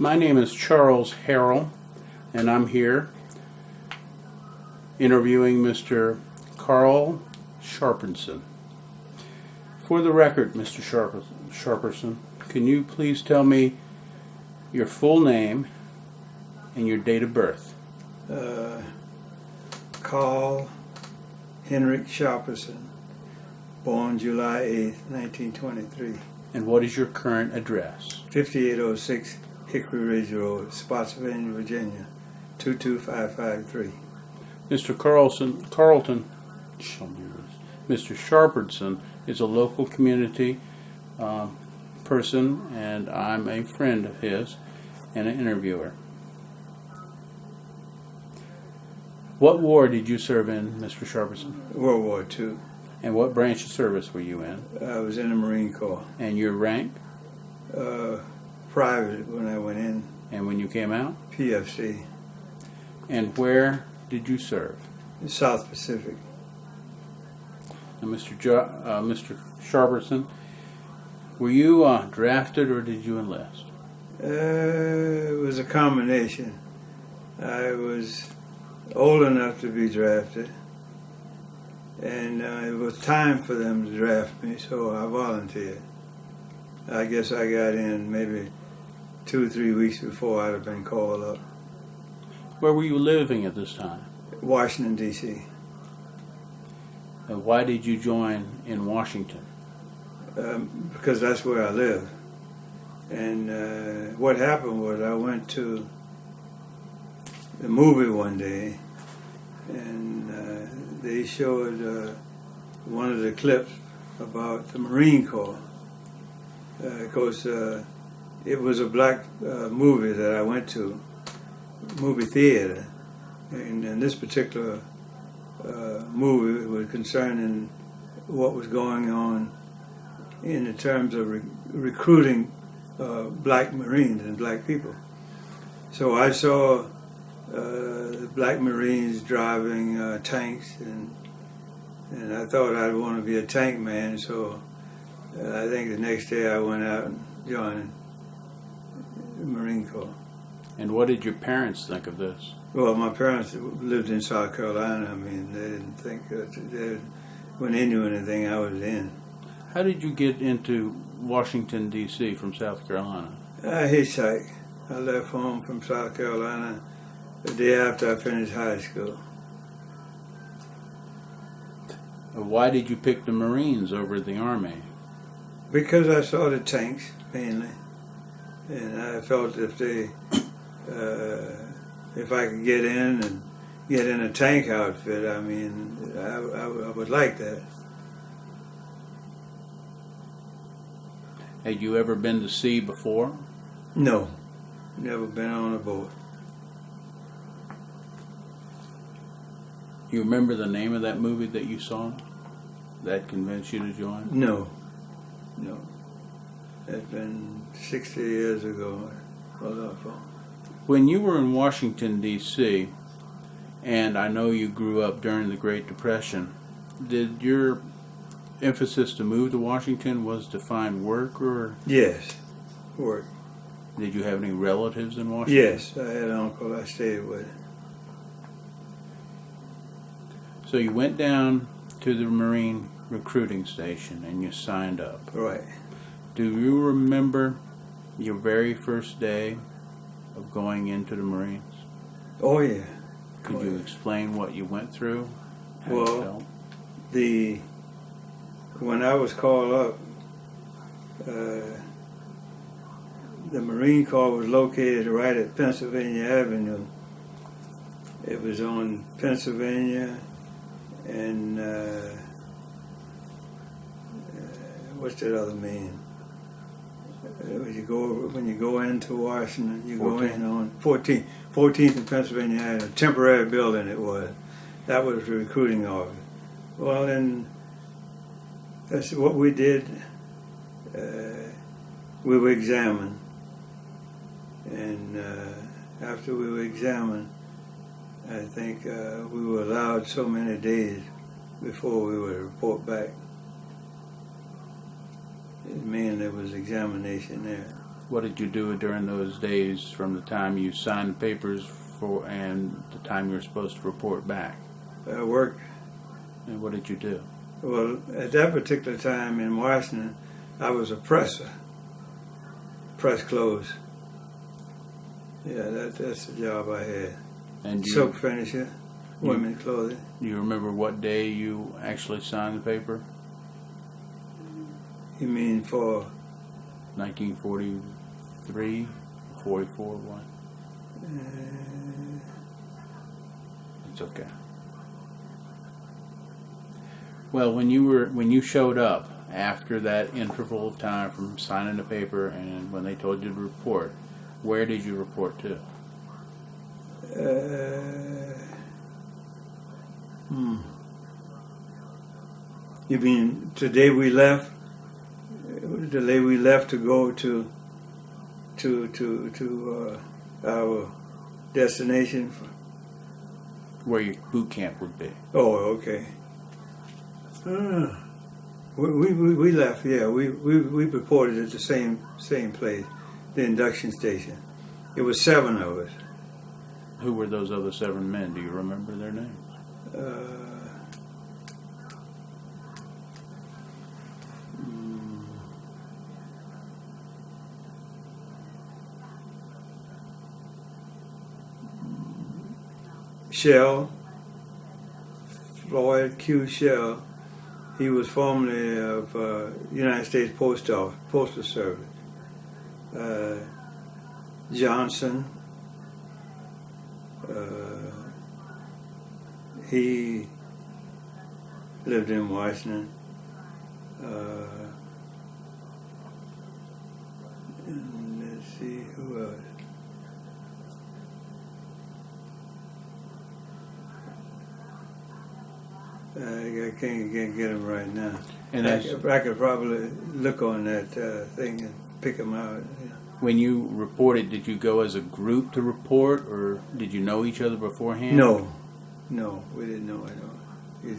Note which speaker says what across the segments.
Speaker 1: My name is Charles Harrell, and I'm here interviewing Mr. Carl Sharperson. For the record, Mr. Sharperson, can you please tell me your full name and your date of birth?
Speaker 2: Carl Henrik Sharperson, born July 8th, 1923.
Speaker 1: And what is your current address?
Speaker 2: 5806 Hickory Ridge Road, Spotsylvania, Virginia, 22553.
Speaker 1: Mr. Mr. Sharperson is a local community person, and I'm a friend of his and an interviewer. What war did you serve in, Mr. Sharperson?
Speaker 2: World War II.
Speaker 1: And what branch of service were you in?
Speaker 2: I was in the Marine Corps.
Speaker 1: And your rank?
Speaker 2: Private when I went in.
Speaker 1: And when you came out?
Speaker 2: PFC.
Speaker 1: And where did you serve?
Speaker 2: South Pacific.
Speaker 1: And Mr. Sharperson, were you drafted or did you enlist?
Speaker 2: It was a combination. I was old enough to be drafted, and it was time for them to draft me, so I volunteered. I guess I got in maybe 2 or 3 weeks before I'd have been called up.
Speaker 1: Where were you living at this time?
Speaker 2: Washington, D.C.
Speaker 1: And why did you join in Washington?
Speaker 2: Because that's where I live. And what happened was I went to the movie one day, and they showed one of the clips about the Marine Corps. Of course, it was a black movie that I went to, movie theater, and this particular movie was concerning what was going on in the terms of recruiting black Marines and black people. So I saw the black Marines driving tanks, and I thought I'd want to be a tank man, so I think the next day I went out and joined the Marine Corps.
Speaker 1: And what did your parents think of this?
Speaker 2: Well, my parents lived in South Carolina. I mean, they didn't think when they knew anything I was in.
Speaker 1: How did you get into Washington, D.C. from South Carolina?
Speaker 2: I hitchhiked. I left home from South Carolina the day after I finished high school.
Speaker 1: Why did you pick the Marines over the Army?
Speaker 2: Because I saw the tanks, mainly. And I felt if I could get in and get in a tank outfit, I mean, I would like that.
Speaker 1: Had you ever been to sea before?
Speaker 2: No, never been on a boat.
Speaker 1: You remember the name of that movie that you saw that convinced you to join?
Speaker 2: No. It's been 60 years ago.
Speaker 1: When you were in Washington, D.C., and I know you grew up during the Great Depression, did your emphasis to move to Washington was to find work, or?
Speaker 2: Yes, work.
Speaker 1: Did you have any relatives in Washington?
Speaker 2: Yes, I had an uncle I stayed with.
Speaker 1: So you went down to the Marine recruiting station and you signed up.
Speaker 2: Right.
Speaker 1: Do you remember your very first day of going into the Marines?
Speaker 2: Oh, yeah.
Speaker 1: Could you explain what you went through? How you felt?
Speaker 2: When I was called up, the Marine Corps was located right at Pennsylvania Avenue. It was on Pennsylvania and what's that other main? When you go into Washington, you 14. Go in on 14th and Pennsylvania Avenue, a temporary building it was. That was the recruiting office. Well, then that's what we did. We were examined, and after we were examined, I think we were allowed so many days before we would report back. It meant there was examination there.
Speaker 1: What did you do during those days from the time you signed the papers and the time you were supposed to report back?
Speaker 2: I worked.
Speaker 1: And what did you do?
Speaker 2: Well, at that particular time in Washington, I was a presser. Press clothes. Yeah, that's the job I had.
Speaker 1: And
Speaker 2: Silk finisher, women's clothing.
Speaker 1: Do you remember what day you actually signed the paper?
Speaker 2: You mean for
Speaker 1: 1943, 44, what? It's okay. Well, when you showed up after that interval of time from signing the paper and when they told you to report, where did you report to?
Speaker 2: You mean today we left? The day we left to go to our destination.
Speaker 1: Where your boot camp would be.
Speaker 2: Oh, okay. We left. Yeah, we reported at the same place, the induction station. It was 7 of us.
Speaker 1: Who were those other 7 men? Do you remember their names?
Speaker 2: Shell, Floyd Q. Shell. He was formerly of United States Postal Service. Johnson. He lived in Washington. And let's see who else. I can't get him right now. And I could probably look on that thing and pick him out. Yeah.
Speaker 1: When you reported, did you go as a group to report, or did you know each other beforehand?
Speaker 2: No, we didn't know at all. You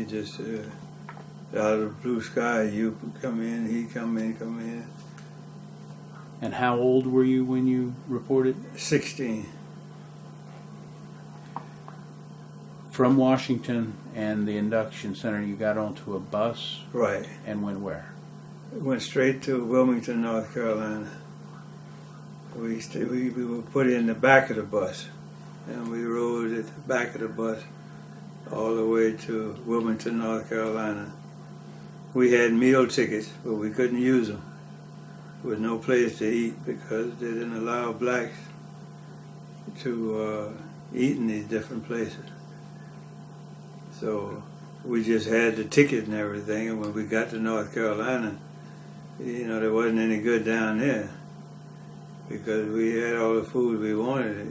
Speaker 2: just out of the blue sky, you come in, he come in.
Speaker 1: And how old were you when you reported?
Speaker 2: 16.
Speaker 1: From Washington and the induction center, you got onto a bus?
Speaker 2: Right.
Speaker 1: And went where?
Speaker 2: Went straight to Wilmington, North Carolina. We were put in the back of the bus, and we rode at the back of the bus all the way to Wilmington, North Carolina. We had meal tickets, but we couldn't use them. There was no place to eat because they didn't allow blacks to eat in these different places. So we just had the ticket and everything, and when we got to North Carolina, there wasn't any good down there because we had all the food we wanted,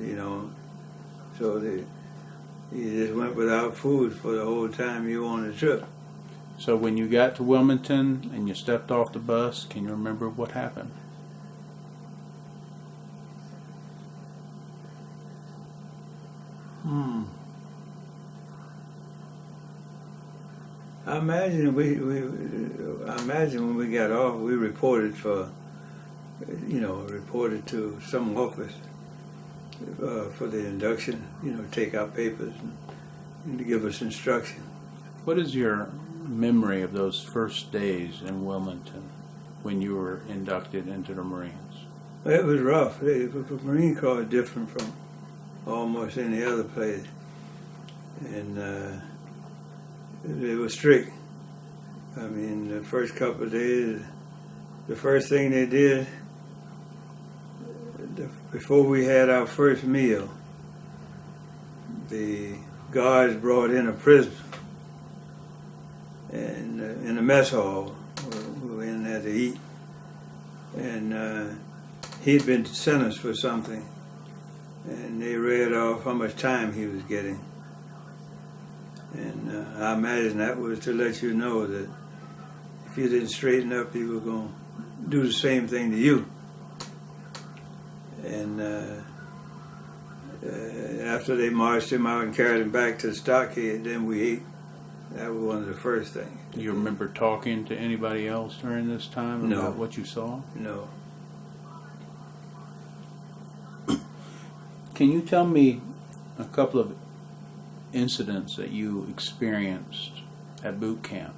Speaker 2: So you just went without food for the whole time you were on the trip.
Speaker 1: So when you got to Wilmington and you stepped off the bus, can you remember what happened?
Speaker 2: I imagine when we got off, we reported to some office for the induction, take our papers and to give us instruction.
Speaker 1: What is your memory of those first days in Wilmington when you were inducted into the Marines?
Speaker 2: It was rough. The Marine Corps is different from almost any other place, and they were strict. I mean, the first couple of days, the first thing they did, before we had our first meal, the guards brought in a prisoner and in the mess hall. We were in there to eat. And he'd been sentenced for something, and they read off how much time he was getting. And I imagine that was to let you know that if you didn't straighten up, he was going to do the same thing to you. And after they marched him out and carried him back to the stockade, then we ate That was one of the first things.
Speaker 1: Do you remember talking to anybody else during this time
Speaker 2: No.
Speaker 1: about what you saw?
Speaker 2: No.
Speaker 1: Can you tell me a couple of incidents that you experienced at boot camp?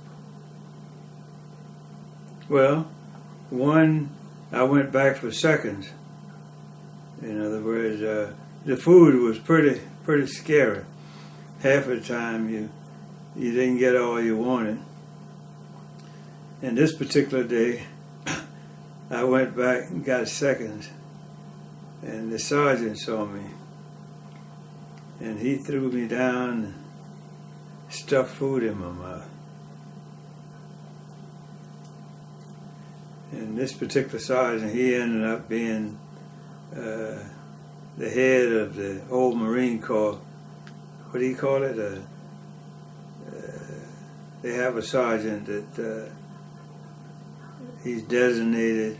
Speaker 2: Well, one, I went back for seconds. In other words, the food was pretty scary. Half of the time you didn't get all you wanted. And this particular day, I went back and got seconds, and the sergeant saw me, and he threw me down and stuffed food in my mouth. And this particular sergeant, he ended up being the head of the old Marine Corps. What do you call it? They have a sergeant that he's designated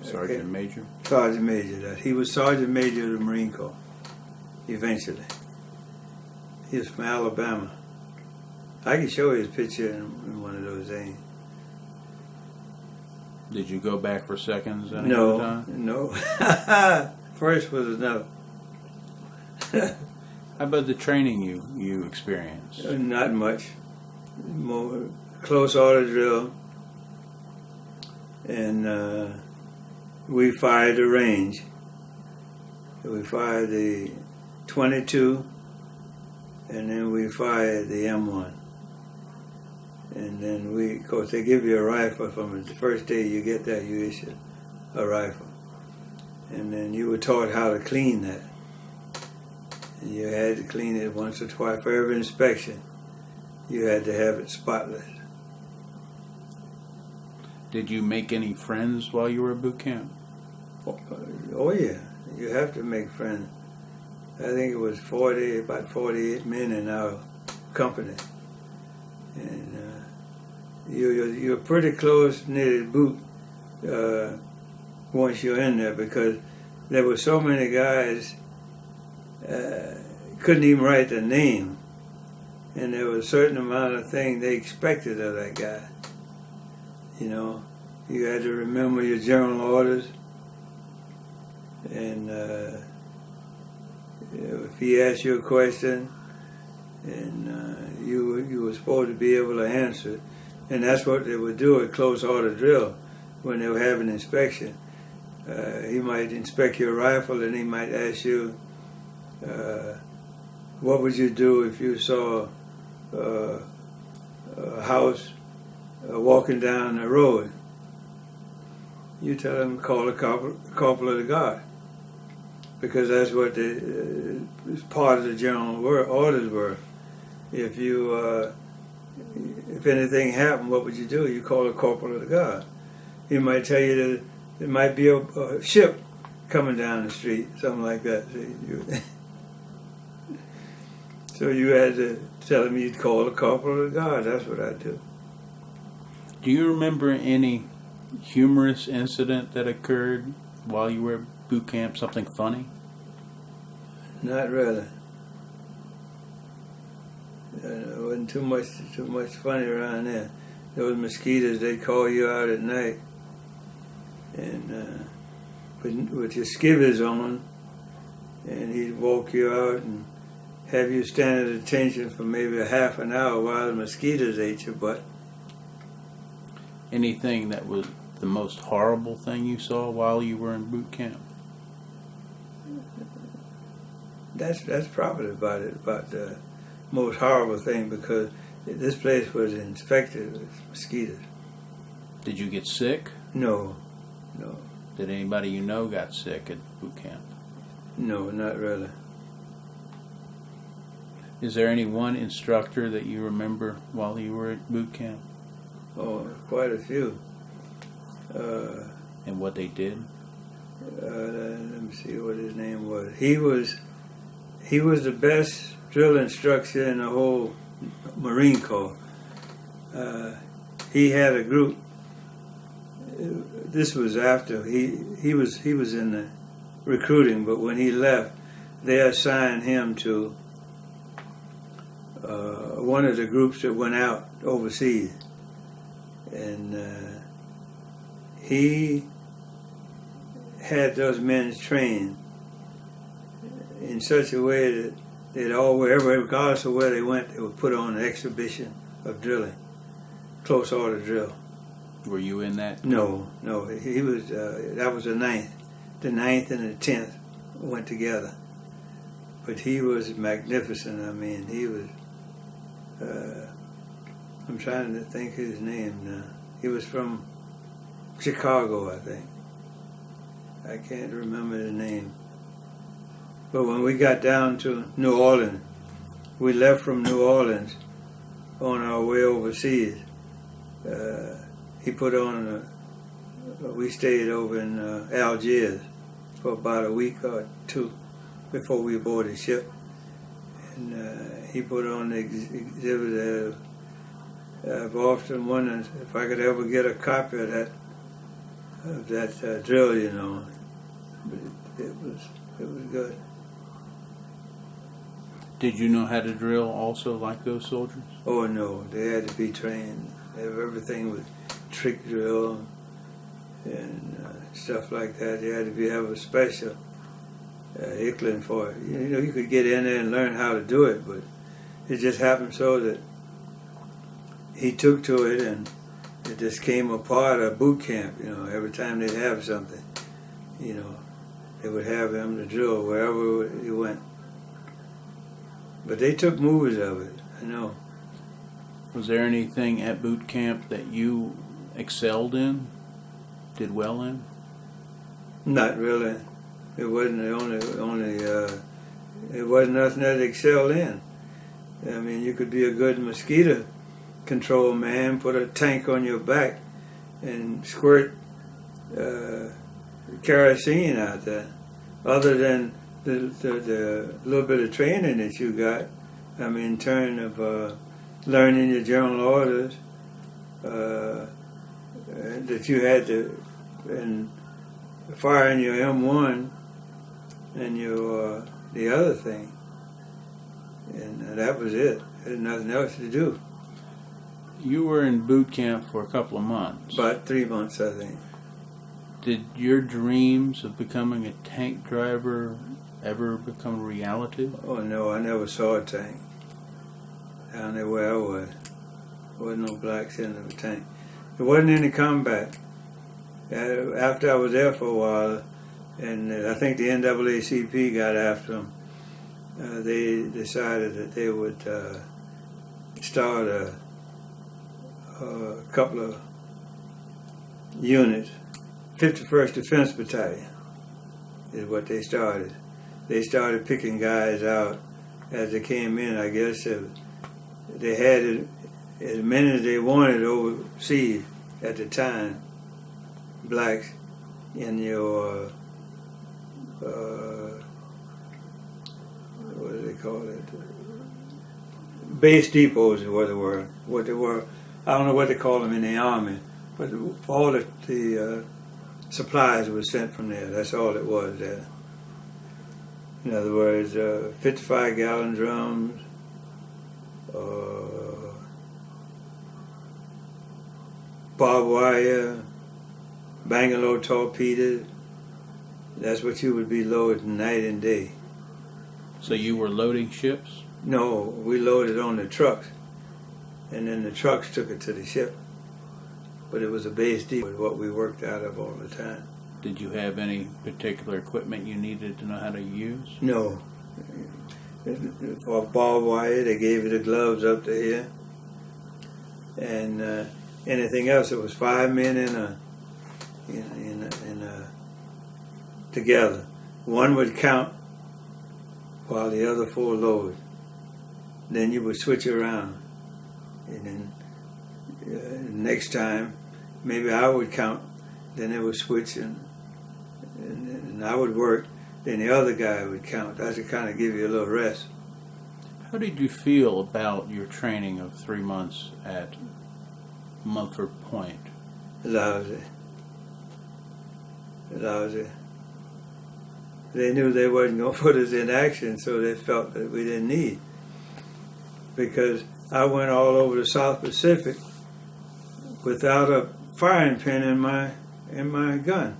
Speaker 1: Sergeant Major?
Speaker 2: Sergeant Major. That he was Sergeant Major of the Marine Corps eventually. He was from Alabama. I can show you his picture in one of those things.
Speaker 1: Did you go back for seconds any other time?
Speaker 2: No. First was enough.
Speaker 1: How about the training you experienced?
Speaker 2: Not much. More close order drill, and we fired the range. We fired the 22, and then we fired the M1. And then of course, they give you a rifle from the first day you get that, you issue a rifle. And then you were taught how to clean that. And you had to clean it once or twice for every inspection. You had to have it spotless.
Speaker 1: Did you make any friends while you were at boot camp?
Speaker 2: Oh yeah, you have to make friends. I think it was about 48 men in our company. And you're a pretty close-knitted boot once you're in there, because there were so many guys couldn't even write their name, and there was a certain amount of things they expected of that guy. You know, you had to remember your general orders, and if he asked you a question, and you were supposed to be able to answer it. And that's what they would do at close order drill when they were having inspection. He might inspect your rifle, and he might ask you, what would you do if you saw a house walking down the road? You tell him, call a corporal of the guard, because that's what part of the general orders were. If anything happened, what would you do? You call a corporal of the guard. He might tell you that there might be a ship coming down the street, something like that. So you had to tell him you'd call a corporal of the guard. That's what I'd do.
Speaker 1: Do you remember any humorous incident that occurred while you were at boot camp? Something funny?
Speaker 2: Not really. There wasn't too much funny around there. Those mosquitoes, they'd call you out at night, and with your skivvies on, and he'd walk you out and have you stand at attention for maybe a half an hour while the mosquitoes ate your butt.
Speaker 1: Anything that was the most horrible thing you saw while you were in boot camp?
Speaker 2: That's probably about the most horrible thing, because this place was infected with mosquitoes.
Speaker 1: Did you get sick?
Speaker 2: No.
Speaker 1: Did anybody you know got sick at boot camp?
Speaker 2: No, not really.
Speaker 1: Is there any one instructor that you remember while you were at boot camp?
Speaker 2: Oh, quite a few.
Speaker 1: And what they did?
Speaker 2: Let me see what his name was. He was the best drill instructor in the whole Marine Corps. He had a group. This was after he was in the recruiting, but when he left, they assigned him to one of the groups that went out overseas, and he had those men trained in such a way that they'd all, wherever, regardless of where they went, they would put on an exhibition of drilling, close order drill.
Speaker 1: Were you in that?
Speaker 2: No. He was. That was the 9th. The 9th and the 10th went together. But he was magnificent. I mean, he was. I'm trying to think his name now. He was from Chicago, I think. I can't remember the name. But when we got down to New Orleans, we left from New Orleans on our way overseas. He put on we stayed over in Algiers for about a week or two before we boarded the ship. And he put on the exhibit. I've often wondered if I could ever get a copy of that drill, you know. But it was good.
Speaker 1: Did you know how to drill also like those soldiers?
Speaker 2: Oh no, they had to be trained. Everything was trick drill and stuff like that. They had to have a special ickling for it. You know, you could get in there and learn how to do it, but it just happened so that he took to it, and it just came a part of boot camp. You know, every time they'd have something, you know, they would have him to drill wherever he went. But they took movies of it, I know.
Speaker 1: Was there anything at boot camp that you excelled in, did well in?
Speaker 2: Not really. It wasn't it wasn't nothing that excelled in. I mean, you could be a good mosquito control man, put a tank on your back and squirt kerosene out there. Other than the little bit of training that you got, I mean, in terms of learning your general orders, that you had to, and firing your M1 and your the other thing, and that was it. There's nothing else to do.
Speaker 1: You were in boot camp for a couple of months.
Speaker 2: About 3 months, I think.
Speaker 1: Did your dreams of becoming a tank driver ever become a reality?
Speaker 2: Oh no, I never saw a tank down there where I was. There wasn't no blacks in the tank. There wasn't any combat. After I was there for a while, and I think the NAACP got after them, they decided that they would start a couple of units. 51st Defense Battalion is what they started. They started picking guys out as they came in. I guess they had as many as they wanted overseas at the time, blacks in your what do they call it? Base depots is what they were. I don't know what they call them in the army, but all the supplies were sent from there. That's all it was there. In other words, 55-gallon drums, barbed wire, Bangalore torpedoes. That's what you would be loading night and day.
Speaker 1: So you were loading ships?
Speaker 2: No, we loaded on the trucks, and then the trucks took it to the ship. But it was a base depot, what we worked out of all the time.
Speaker 1: Did you have any particular equipment you needed to know how to use?
Speaker 2: No. For barbed wire, they gave you the gloves up to here. And anything else, it was 5 men together. One would count while the other 4 loaded. Then you would switch around. And then next time, maybe I would count, then it would switch, and I would work, then the other guy would count. That would kind of give you a little rest.
Speaker 1: How did you feel about your training of 3 months at Montford Point?
Speaker 2: Lousy. They knew they wasn't going to put us in action, so they felt that we didn't need. because I went all over the South Pacific without a firing pin in my gun.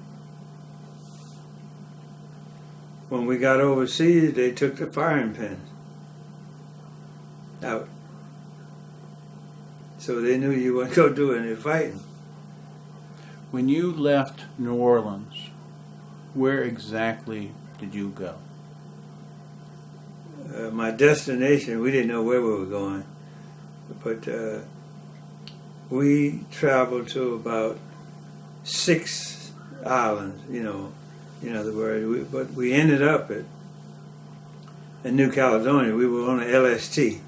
Speaker 2: When we got overseas, they took the firing pins out. So they knew you weren't going to do any fighting.
Speaker 1: When you left New Orleans, where exactly did you go?
Speaker 2: My destination, we didn't know where we were going, but we traveled to about 6 islands, in other words. But we ended up in New Caledonia. We were on a LST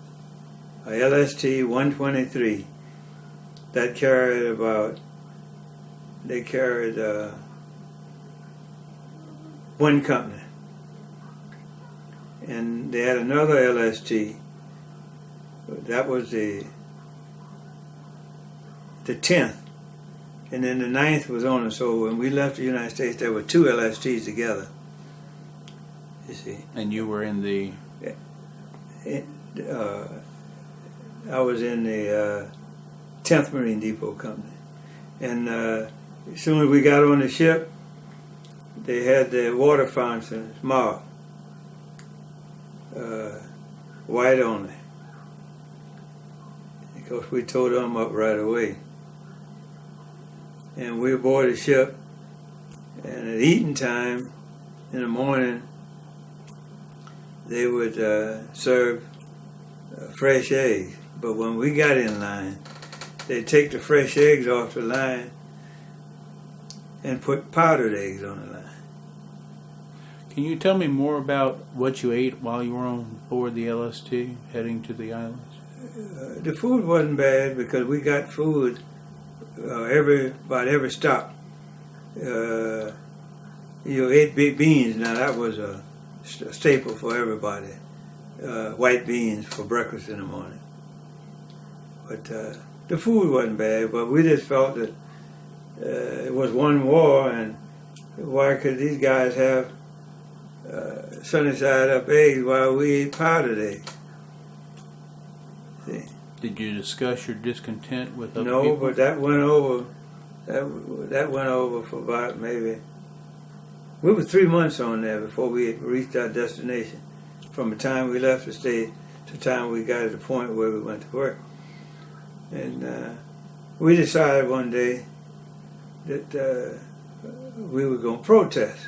Speaker 2: 123 that carried one company. And they had another LST. That was the 10th. And then the 9th was on us. So when we left the United States, there were 2 LSTs together. You see.
Speaker 1: And you were in the...
Speaker 2: I was in the 10th Marine Depot Company. And as soon as we got on the ship, they had the water fountains marked. White only. Because we towed them up right away. And we aboard the ship, and at eating time in the morning, they would serve fresh eggs. But when we got in line, they'd take the fresh eggs off the line and put powdered eggs on the line.
Speaker 1: Can you tell me more about what you ate while you were on board the LST heading to the islands?
Speaker 2: The food wasn't bad because we got food about every stop. You ate big beans. Now that was a staple for everybody. White beans for breakfast in the morning. But the food wasn't bad. But we just felt that it was one war, and why could these guys have sunny side up eggs while we ate powdered eggs? See?
Speaker 1: Did you discuss your discontent with other
Speaker 2: people?
Speaker 1: people?
Speaker 2: No, but that went over. That went over for about maybe. We were 3 months on there before we reached our destination. From the time we left the state to the time we got to the point where we went to work, and we decided one day that we were going to protest.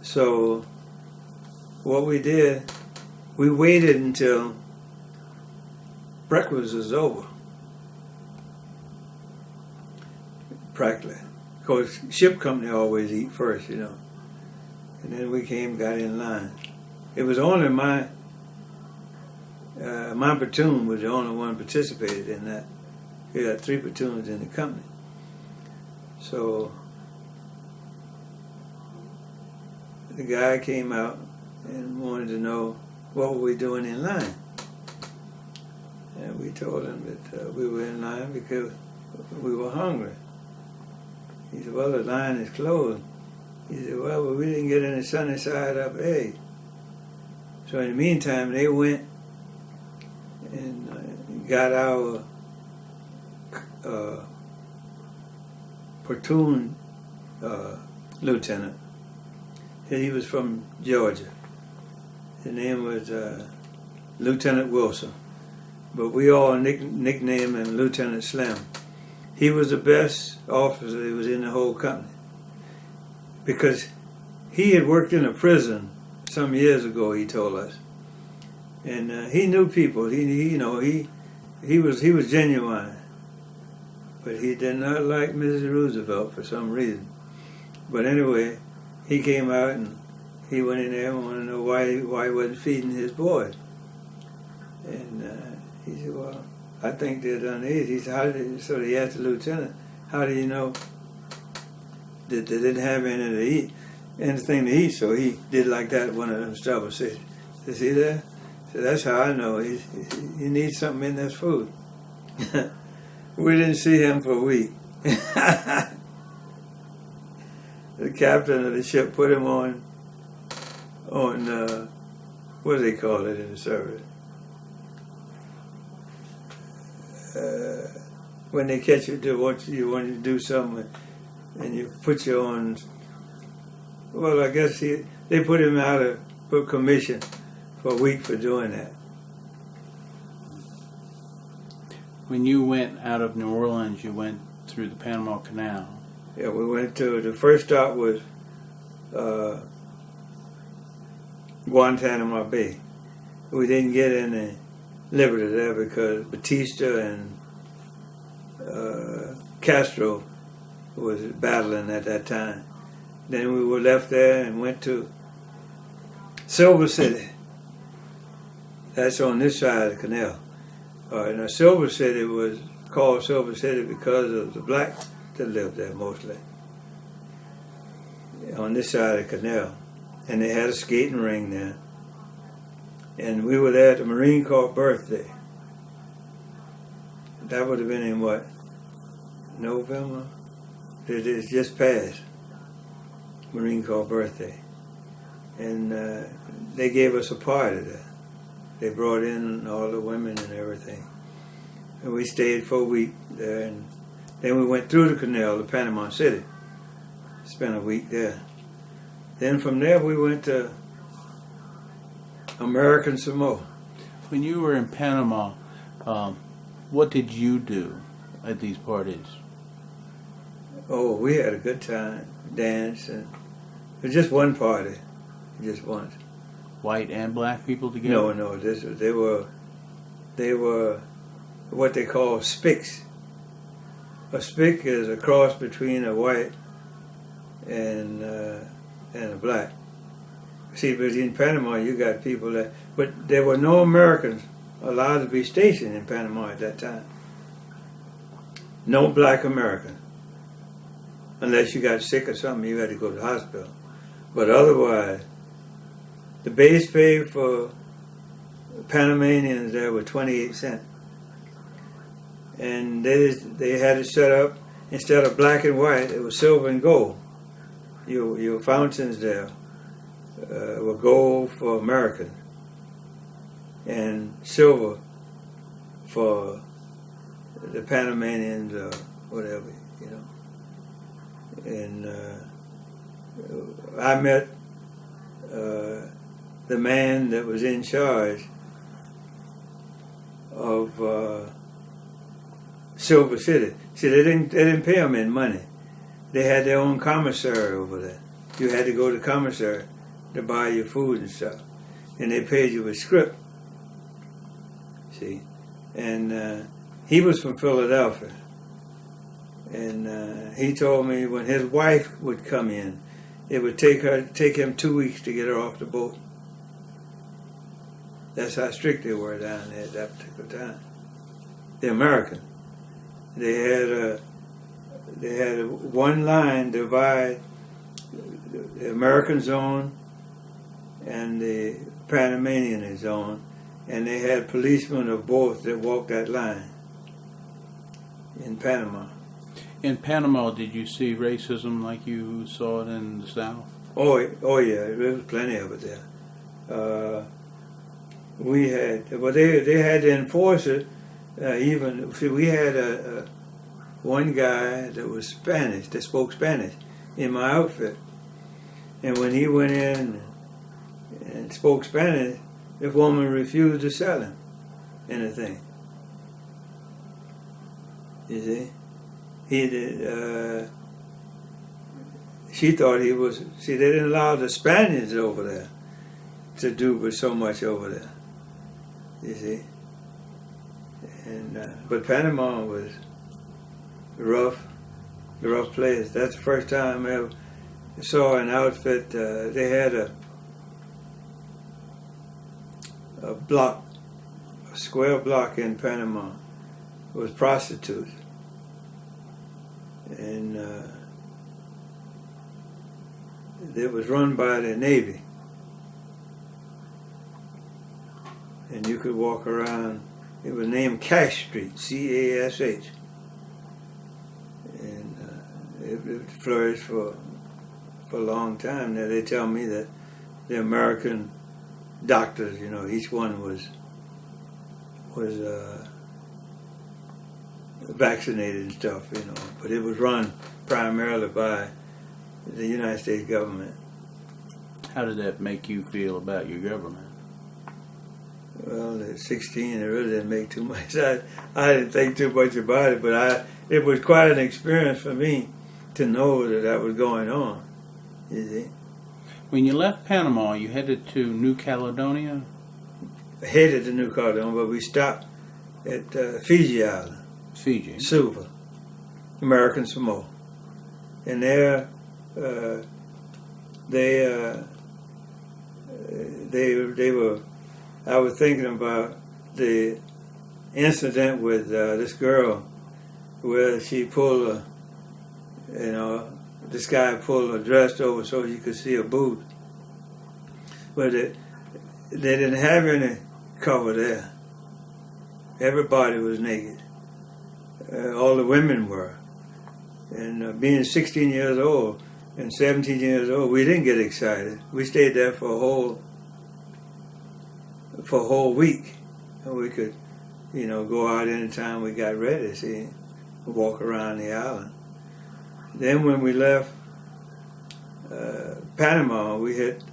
Speaker 2: So what we did, we waited until breakfast was over, practically. Of course, ship company always eat first, And then we got in line. It was only my platoon was the only one participated in that. We had 3 platoons in the company. So the guy came out and wanted to know what were we doing in line. And we told him that we were in line because we were hungry. He said, well, the line is closed. He said, well, we didn't get any sunny side up eggs. So in the meantime, they went and got our platoon lieutenant. He was from Georgia. His name was Lieutenant Wilson. But we all nicknamed him Lieutenant Slim. He was the best officer that was in the whole company. Because he had worked in a prison some years ago, he told us. And he knew people. He was genuine. But he did not like Mrs. Roosevelt for some reason. But anyway, he came out and he went in there and wanted to know why he wasn't feeding his boys. And he said, well, I think they're done eat. He said, so he asked the lieutenant, how do you know that they didn't have anything to eat? So he did like that, one of them stubborn said, see there? So that's how I know he needs something in this food. We didn't see him for a week. The captain of the ship put him on what do they call it in the service? when they catch you, you want to do something, and you put you on. Well, I guess they put him out of commission for a week for doing that.
Speaker 1: When you went out of New Orleans, you went through the Panama Canal.
Speaker 2: Yeah, we went to, the first stop was Guantanamo Bay. We didn't get any liberty there because Batista and Castro was battling at that time. Then we were left there and went to Silver City. That's on this side of the canal. Now Silver City was called Silver City because of the blacks that lived there mostly. On this side of the canal. And they had a skating ring there. And we were there at the Marine Corps birthday. That would have been in what? November? It's just passed. Marine Corps birthday. And they gave us a party there. They brought in all the women and everything. And we stayed for a week there. And then we went through the canal to Panama City. Spent a week there. Then from there we went to American Samoa.
Speaker 1: When you were in Panama, what did you do at these parties?
Speaker 2: Oh, we had a good time, dance, and it was just one party, just once.
Speaker 1: White and black people together?
Speaker 2: No, they were what they call spics. A spic is a cross between a white and a black. See, but in Panama you got people that, but there were no Americans allowed to be stationed in Panama at that time. No black American. Unless you got sick or something, you had to go to the hospital. But otherwise, the base pay for Panamanians there were 28 cents. And they had it set up, instead of black and white, it was silver and gold. Your fountains there were gold for Americans and silver for the Panamanians or whatever, you know. And I met the man that was in charge of Silver City. See, they didn't pay them in money. They had their own commissary over there. You had to go to commissary to buy your food and stuff, and they paid you with script. See, and he was from Philadelphia. And he told me when his wife would come in, it would take him 2 weeks to get her off the boat. That's how strict they were down there at that particular time. The Americans, they had one line divide the American zone and the Panamanian zone, and they had policemen of both that walked that line in Panama.
Speaker 1: In Panama, did you see racism like you saw it in the South?
Speaker 2: Oh yeah, there was plenty of it there. We had, well, they had to enforce it. Even see, we had one guy that was Spanish, that spoke Spanish, in my outfit, and when he went in and spoke Spanish, the woman refused to sell him anything. You see. She thought he was, see, they didn't allow the Spaniards over there to do but so much over there, you see. And but Panama was the rough place. That's the first time I ever saw an outfit. They had a block, a square block in Panama. It was prostitutes. And it was run by the Navy. And you could walk around. It was named Cash Street, C-A-S-H. And it flourished for a long time. Now they tell me that the American doctors, you know, each one was vaccinated and stuff, but it was run primarily by the United States government.
Speaker 1: How did that make you feel about your government?
Speaker 2: Well, at 16, it really didn't make too much. I didn't think too much about it, but it was quite an experience for me to know that was going on. You see?
Speaker 1: When you left Panama, you headed to New Caledonia?
Speaker 2: Headed to New Caledonia, but we stopped at Fiji Island.
Speaker 1: Fiji.
Speaker 2: Suva, American Samoa. And there, they were. I was thinking about the incident with this girl, where she pulled this guy pulled her dress over so you could see her boobs. But they didn't have any cover there. Everybody was naked. All the women were. And being 16 years old and 17 years old, we didn't get excited. We stayed there for a whole week. And we could, go out anytime we got ready, see, walk around the island. Then when we left Panama, we hit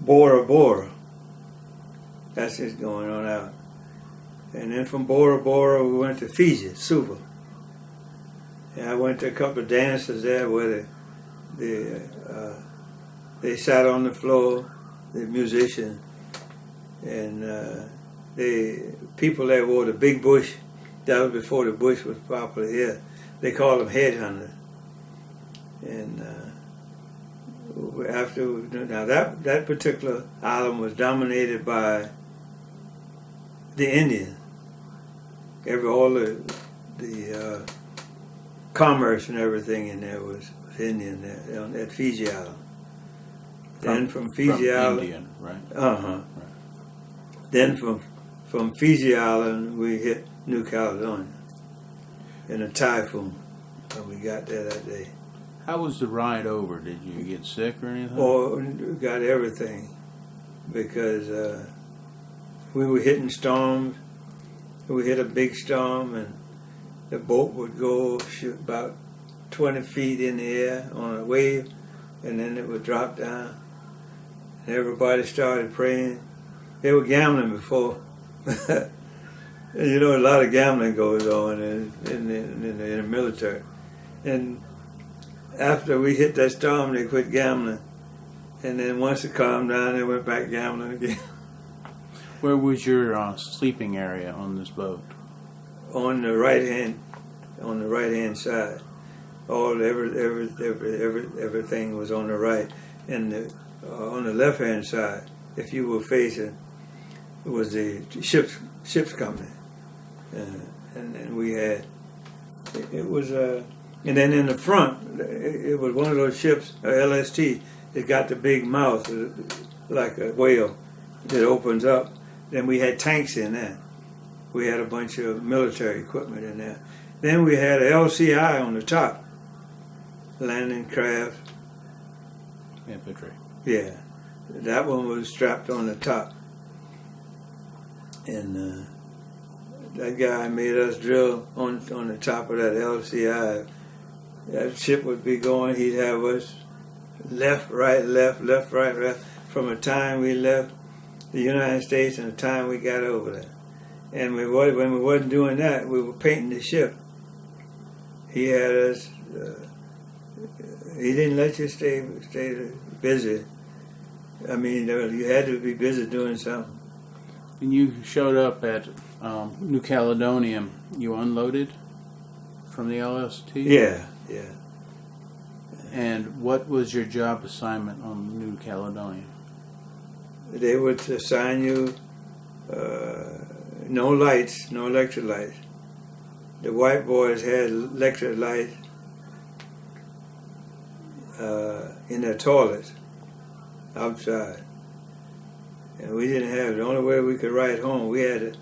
Speaker 2: Bora Bora. That's just going on out. And then from Bora Bora, we went to Fiji, Suva. And I went to a couple of dances there where they sat on the floor, the musicians, and the people that wore the big bush. That was before the bush was popular here. They called them headhunters. And that particular island was dominated by the Indians. All the commerce and everything in there was Indian there at Fiji Island. Then from Fiji Island,
Speaker 1: Indian, right?
Speaker 2: Right. Then from Fiji Island, we hit New Caledonia in a typhoon when we got there that day.
Speaker 1: How was the ride over? Did you get sick or anything?
Speaker 2: Oh, we got everything because we were hitting storms. We hit a big storm, and the boat would go about 20 feet in the air on a wave, and then it would drop down. And everybody started praying. They were gambling before. A lot of gambling goes on in the military. And after we hit that storm, they quit gambling. And then once it calmed down, they went back gambling again.
Speaker 1: Where was your sleeping area on this boat?
Speaker 2: On the right hand side. Everything was on the right. And on the left hand side, if you were facing, it was the ship's company. And then we had, it was, and then in the front, it was one of those ships, LST, it got the big mouth, like a whale, that opens up. Then we had tanks in there. We had a bunch of military equipment in there. Then we had a LCI on the top, landing craft.
Speaker 1: Infantry.
Speaker 2: Yeah, that one was strapped on the top. And that guy made us drill on the top of that LCI. That ship would be going, he'd have us left, right, left, left, right, left, from the time we left the United States and the time we got over there. And when we wasn't doing that, we were painting the ship. He had us, he didn't let you stay busy. I mean, you had to be busy doing something.
Speaker 1: When you showed up at New Caledonia, you unloaded from the LST?
Speaker 2: Yeah.
Speaker 1: And what was your job assignment on New Caledonia?
Speaker 2: They would assign you no lights, no electric lights. The white boys had electric lights in their toilets outside. And we didn't have it. The only way we could ride home, we had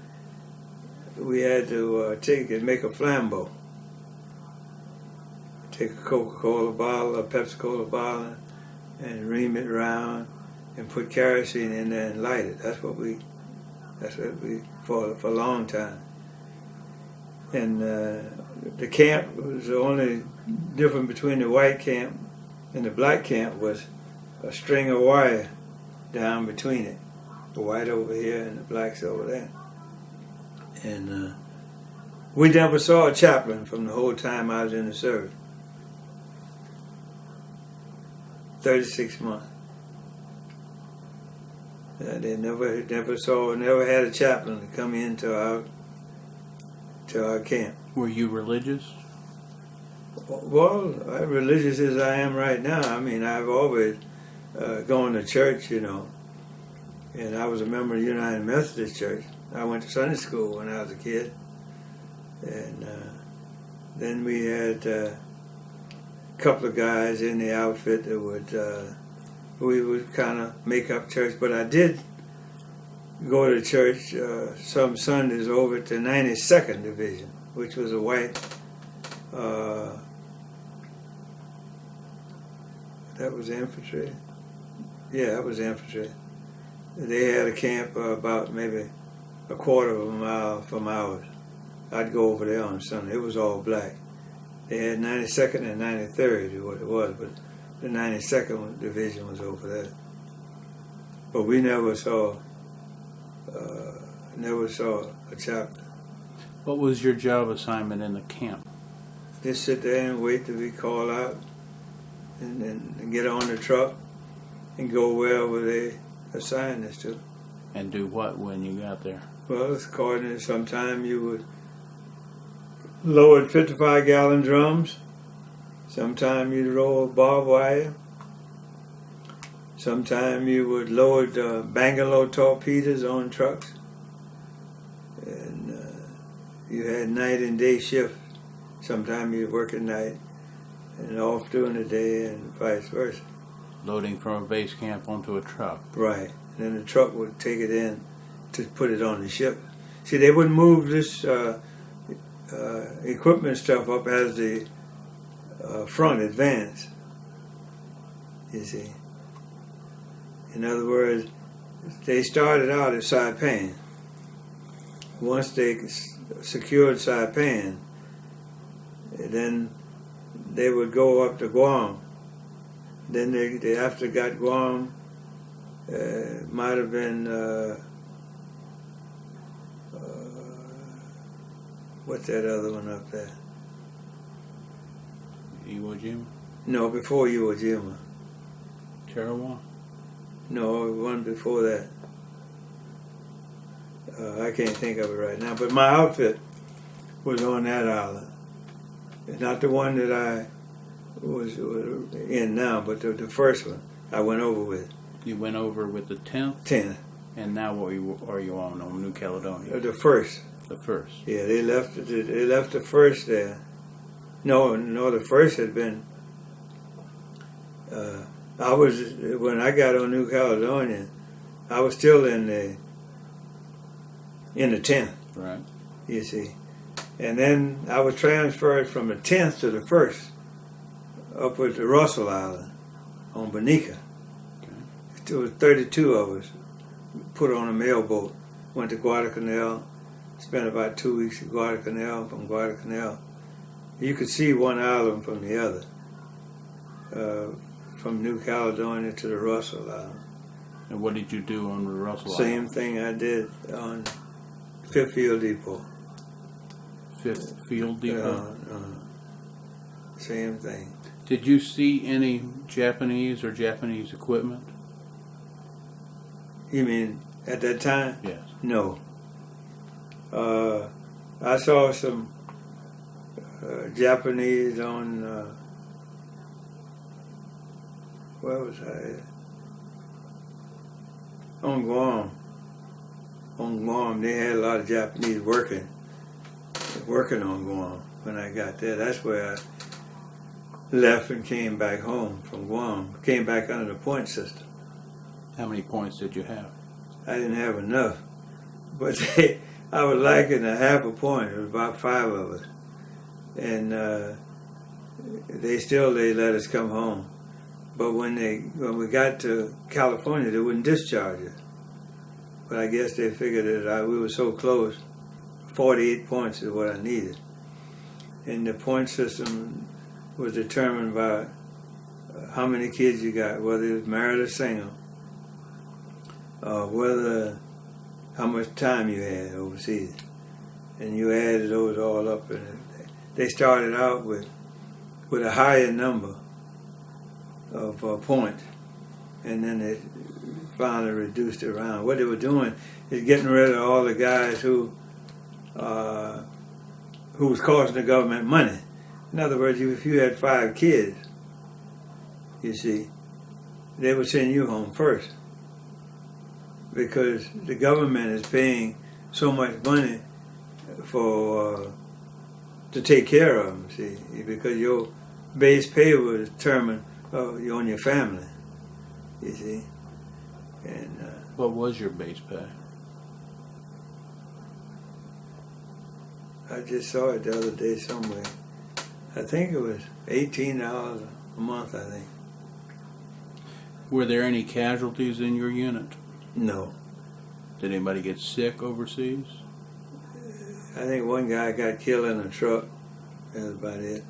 Speaker 2: to take and make a flambeau. Take a Coca-Cola bottle, a Pepsi-Cola bottle, and ream it around and put kerosene in there and light it. That's what we for a long time. And the camp was the only difference between the white camp and the black camp was a string of wire down between it. The white over here and the blacks over there. And we never saw a chaplain from the whole time I was in the service. 36 months. They never had a chaplain to come into our camp.
Speaker 1: Were you religious?
Speaker 2: Well, religious as I am right now. I mean, I've always gone to church, you know. And I was a member of the United Methodist Church. I went to Sunday school when I was a kid. And then we had a couple of guys in the outfit that we would kind of make up church. But I did go to church some Sundays over to 92nd Division, which was a white, that was infantry. Yeah, that was infantry. They had a camp about maybe a quarter of a mile from ours. I'd go over there on Sunday. It was all black. They had 92nd and 93rd is what it was, but the 92nd Division was over there. But we never saw a chaplain.
Speaker 1: What was your job assignment in the camp?
Speaker 2: Just sit there and wait to be called out and get on the truck and go wherever they assigned us to.
Speaker 1: And do what when you got there?
Speaker 2: Well, it's according to sometime you would load 55-gallon drums. Sometime you'd roll barbed wire. Sometime you would load Bangalore torpedoes on trucks. And you had night and day shift. Sometime you'd work at night and off during the day and vice versa.
Speaker 1: Loading from a base camp onto a truck.
Speaker 2: Right. And then the truck would take it in to put it on the ship. See, they would move this equipment stuff up as the front advanced, you see. In other words, they started out at Saipan. Once they secured Saipan, then they would go up to Guam. Then they after got Guam, might have been what's that other one up there?
Speaker 1: Iwo Jima?
Speaker 2: No, before Iwo Jima.
Speaker 1: Tarawa?
Speaker 2: No, one before that. I can't think of it right now. But my outfit was on that island. Not the one that I was in now, but the first one I went over with.
Speaker 1: You went over with the 10th?
Speaker 2: 10th.
Speaker 1: And now what are you on New Caledonia?
Speaker 2: The first.
Speaker 1: The first.
Speaker 2: Yeah, they left the first there. No, the first had been. When I got on New Caledonia, I was still in the 10th.
Speaker 1: Right.
Speaker 2: You see, and then I was transferred from the 10th to the 1st, up with the Russell Island on Bunika. Okay. There was 32 of us put on a mailboat, went to Guadalcanal, spent about 2 weeks at Guadalcanal. From Guadalcanal, you could see one island from the other, from New Caledonia to the Russell Island.
Speaker 1: And what did you do on the Russell Island?
Speaker 2: Same thing I did on 5th Field Depot.
Speaker 1: 5th Field Depot?
Speaker 2: Same thing.
Speaker 1: Did you see any Japanese or Japanese equipment?
Speaker 2: You mean at that time?
Speaker 1: Yes.
Speaker 2: No. I saw some Japanese on, where was I? On Guam. On Guam, they had a lot of Japanese working on Guam when I got there. That's where I left and came back home from Guam. Came back under the point system.
Speaker 1: How many points did you have?
Speaker 2: I didn't have enough. But I was lacking a half a point. There was about 5 of us. And they let us come home. But when we got to California, they wouldn't discharge us. But I guess they figured that we were so close, 48 points is what I needed. And the point system was determined by how many kids you got, whether it was married or single, whether how much time you had overseas. And you added those all up, and they started out with a higher number of points, and then they finally reduced it around. What they were doing is getting rid of all the guys who was costing the government money. In other words, if you had 5 kids, you see, they would send you home first, because the government is paying so much money for to take care of them, see, because your base pay will determine you on your family, you see. And
Speaker 1: what was your base pay?
Speaker 2: I just saw it the other day somewhere. I think it was $18 a month, I think.
Speaker 1: Were there any casualties in your unit?
Speaker 2: No.
Speaker 1: Did anybody get sick overseas?
Speaker 2: I think one guy got killed in a truck. That's about it.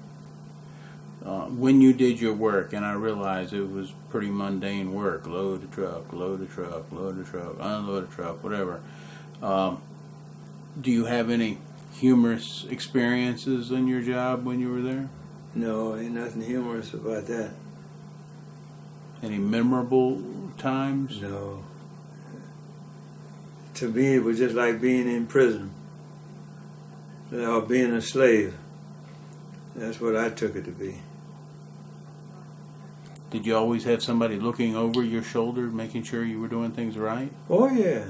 Speaker 1: When you did your work, and I realized it was pretty mundane work, load a truck, load a truck, load a truck, unload a truck, whatever. Do you have any humorous experiences in your job when you were there?
Speaker 2: No, ain't nothing humorous about that.
Speaker 1: Any memorable times?
Speaker 2: No. To me, it was just like being in prison or being a slave. That's what I took it to be.
Speaker 1: Did you always have somebody looking over your shoulder, making sure you were doing things right?
Speaker 2: Oh, yeah.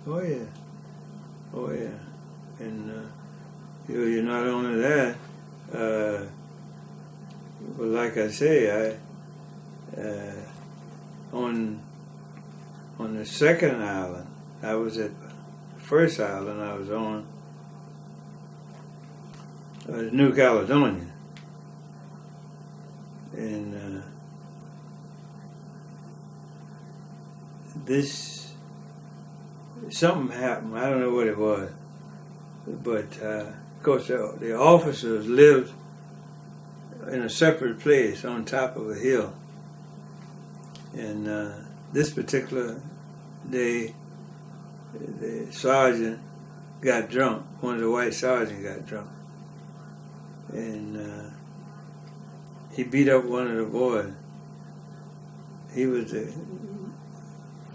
Speaker 2: Oh, yeah. Oh, yeah. And you're not only that, but like I say, on the second island, I was at the first island I was on, New Caledonia. And something happened. I don't know what it was. But, of course, the officers lived in a separate place on top of a hill. And this particular day, the sergeant got drunk. One of the white sergeants got drunk. And he beat up one of the boys. He was the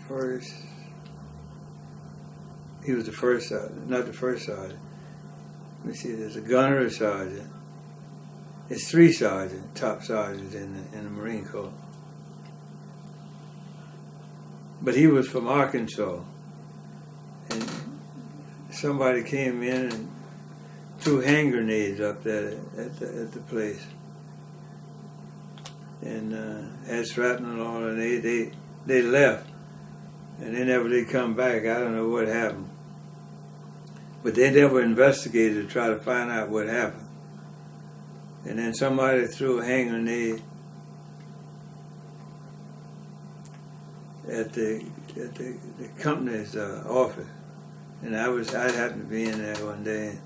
Speaker 2: first sergeant, not the first sergeant. Let me see, there's a gunnery sergeant. There's 3 sergeants, top sergeants in the Marine Corps. But he was from Arkansas. And somebody came in and threw hand grenades up there at the place. And had shrapnel on, and they left. And they never did come back. I don't know what happened. But they never investigated to try to find out what happened. And then somebody threw a hand grenade at the company's office. And I happened to be in there one day,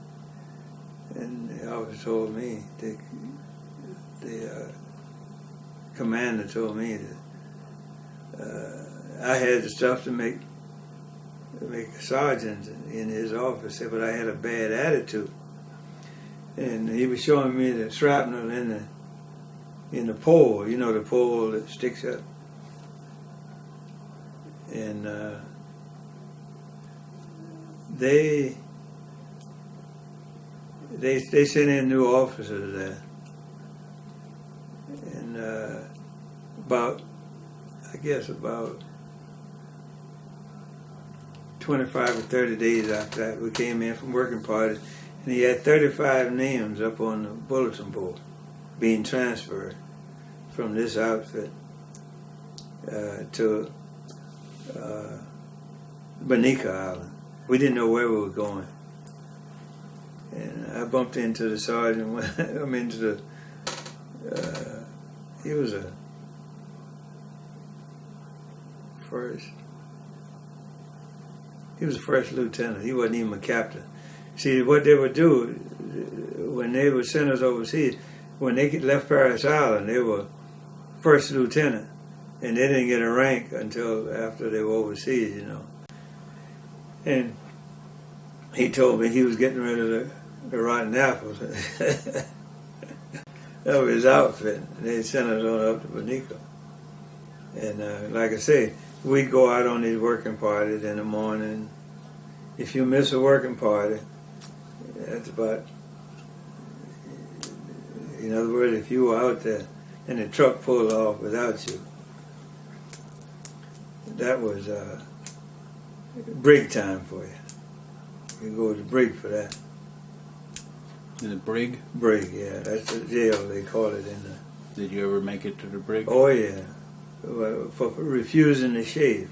Speaker 2: and the officer told me, the commander told me that I had the stuff to make a sergeant in his office, but I had a bad attitude. And he was showing me the shrapnel in the pole, you know, the pole that sticks up. And they sent in new officers there. And about 25 or 30 days after that, we came in from working party, and he had 35 names up on the bulletin board being transferred from this outfit to Bunika Island. We didn't know where we were going. And I bumped into the sergeant. He was a first lieutenant. He wasn't even a captain. See, what they would do when they were sent us overseas, when they left Paris Island, they were first lieutenant, and they didn't get a rank until after they were overseas, you know. And he told me he was getting rid of the rotten apples. That was his outfit. And they sent us on up to Bunika. And like I say, we go out on these working parties in the morning. If you miss a working party, that's about, in other words, if you were out there and the truck pulled off without you, that was break time for you. You go to break for that.
Speaker 1: In the brig?
Speaker 2: Brig, yeah. That's the jail, they call it in the...
Speaker 1: Did you ever make it to the brig?
Speaker 2: Oh, yeah. For refusing to shave.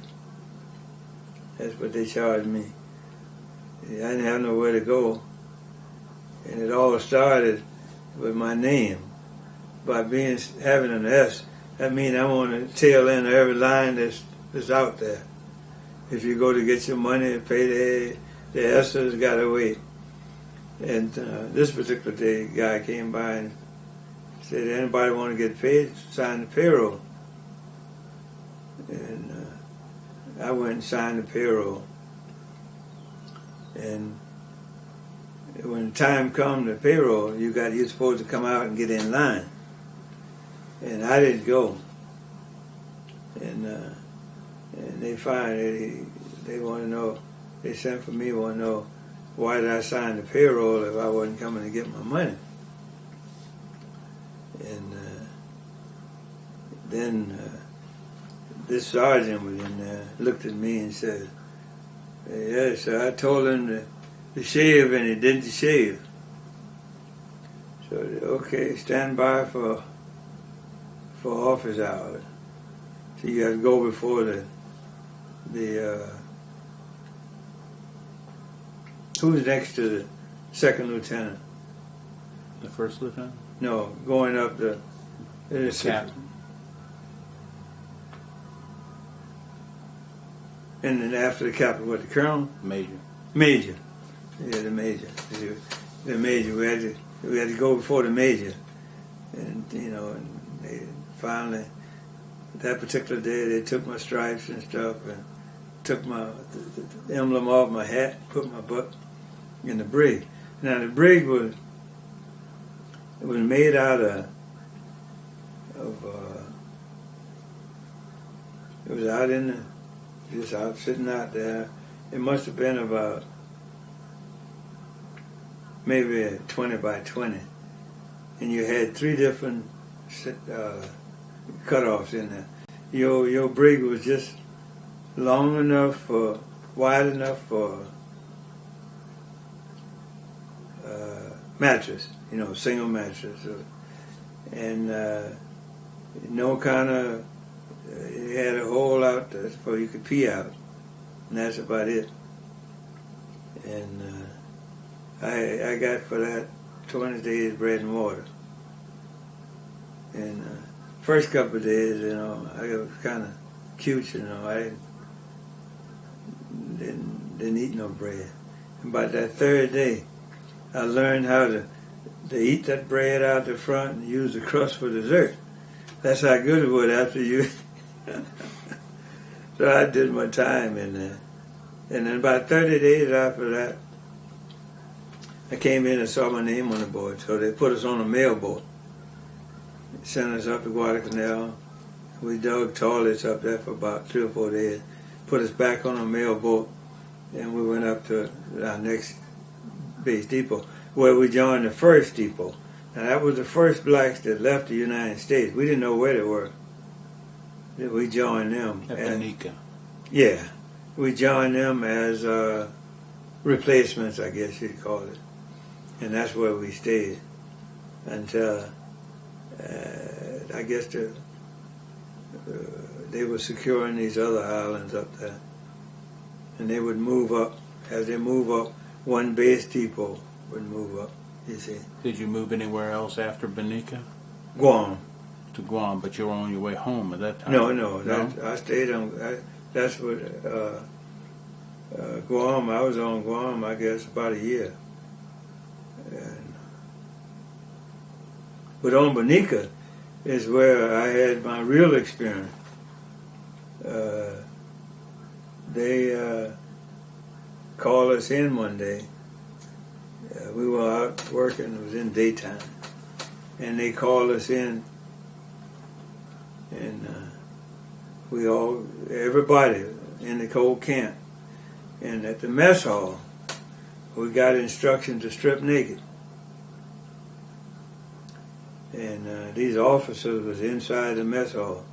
Speaker 2: That's what they charged me. I didn't have nowhere to go. And it all started with my name. By having an S, that means I'm on the tail end of every line that's out there. If you go to get your money and pay the S has got to wait. And this particular day, a guy came by and said, anybody want to get paid, sign the payroll. And I went and signed the payroll. And when time come to payroll, you're supposed to come out and get in line. And I didn't go. And they want to know, they sent for me, want to know, why did I sign the payroll if I wasn't coming to get my money? And then this sergeant was in there, looked at me and said, yeah, so I told him to shave and he didn't shave. So, okay, stand by for office hours. So you have to go before the who's next to the second lieutenant?
Speaker 1: The first lieutenant?
Speaker 2: No, going up the
Speaker 1: captain.
Speaker 2: And then after the captain, what, the colonel?
Speaker 1: Major.
Speaker 2: Major. Yeah, the major. The major. We had to go before the major. And, you know, and they finally, that particular day, they took my stripes and stuff and took the emblem off my hat, put my butt in the brig. Now the brig was made out of it was out just out sitting out there. It must have been about maybe 20 by 20, and you had 3 different cutoffs in there. Your brig was just long enough wide enough for mattress, you know, single mattress, and no kind of. It had a hole out there so you could pee out, and that's about it. And I got for that 20 days bread and water. And first couple of days, you know, I was kind of cute, you know. I didn't eat no bread. And by that third day, I learned how to eat that bread out the front and use the crust for dessert. That's how good it was after you. So I did my time in there. And then about 30 days after that, I came in and saw my name on the board. So they put us on a mail boat. They sent us up to Guadalcanal. We dug toilets up there for about 3 or 4 days. Put us back on a mail boat. And we went up to our next base depot, where we joined the first depot. Now that was the first blacks that left the United States. We didn't know where they were. We joined them.
Speaker 1: At Bunika.
Speaker 2: Yeah. We joined them as replacements, I guess you'd call it. And that's where we stayed until, I guess, they were securing these other islands up there. And they would move up. As they move up, one base depot would move up, you see.
Speaker 1: Did you move anywhere else after Bunika?
Speaker 2: Guam.
Speaker 1: To Guam, but you were on your way home at that time.
Speaker 2: No. I stayed on. That's what Guam. I was on Guam, I guess, about a year. And, but on Bunika is where I had my real experience. They called us in one day. We were out working, it was in daytime. And they called us in, and everybody in the cold camp. And at the mess hall, we got instructions to strip naked. And these officers was inside the mess hall.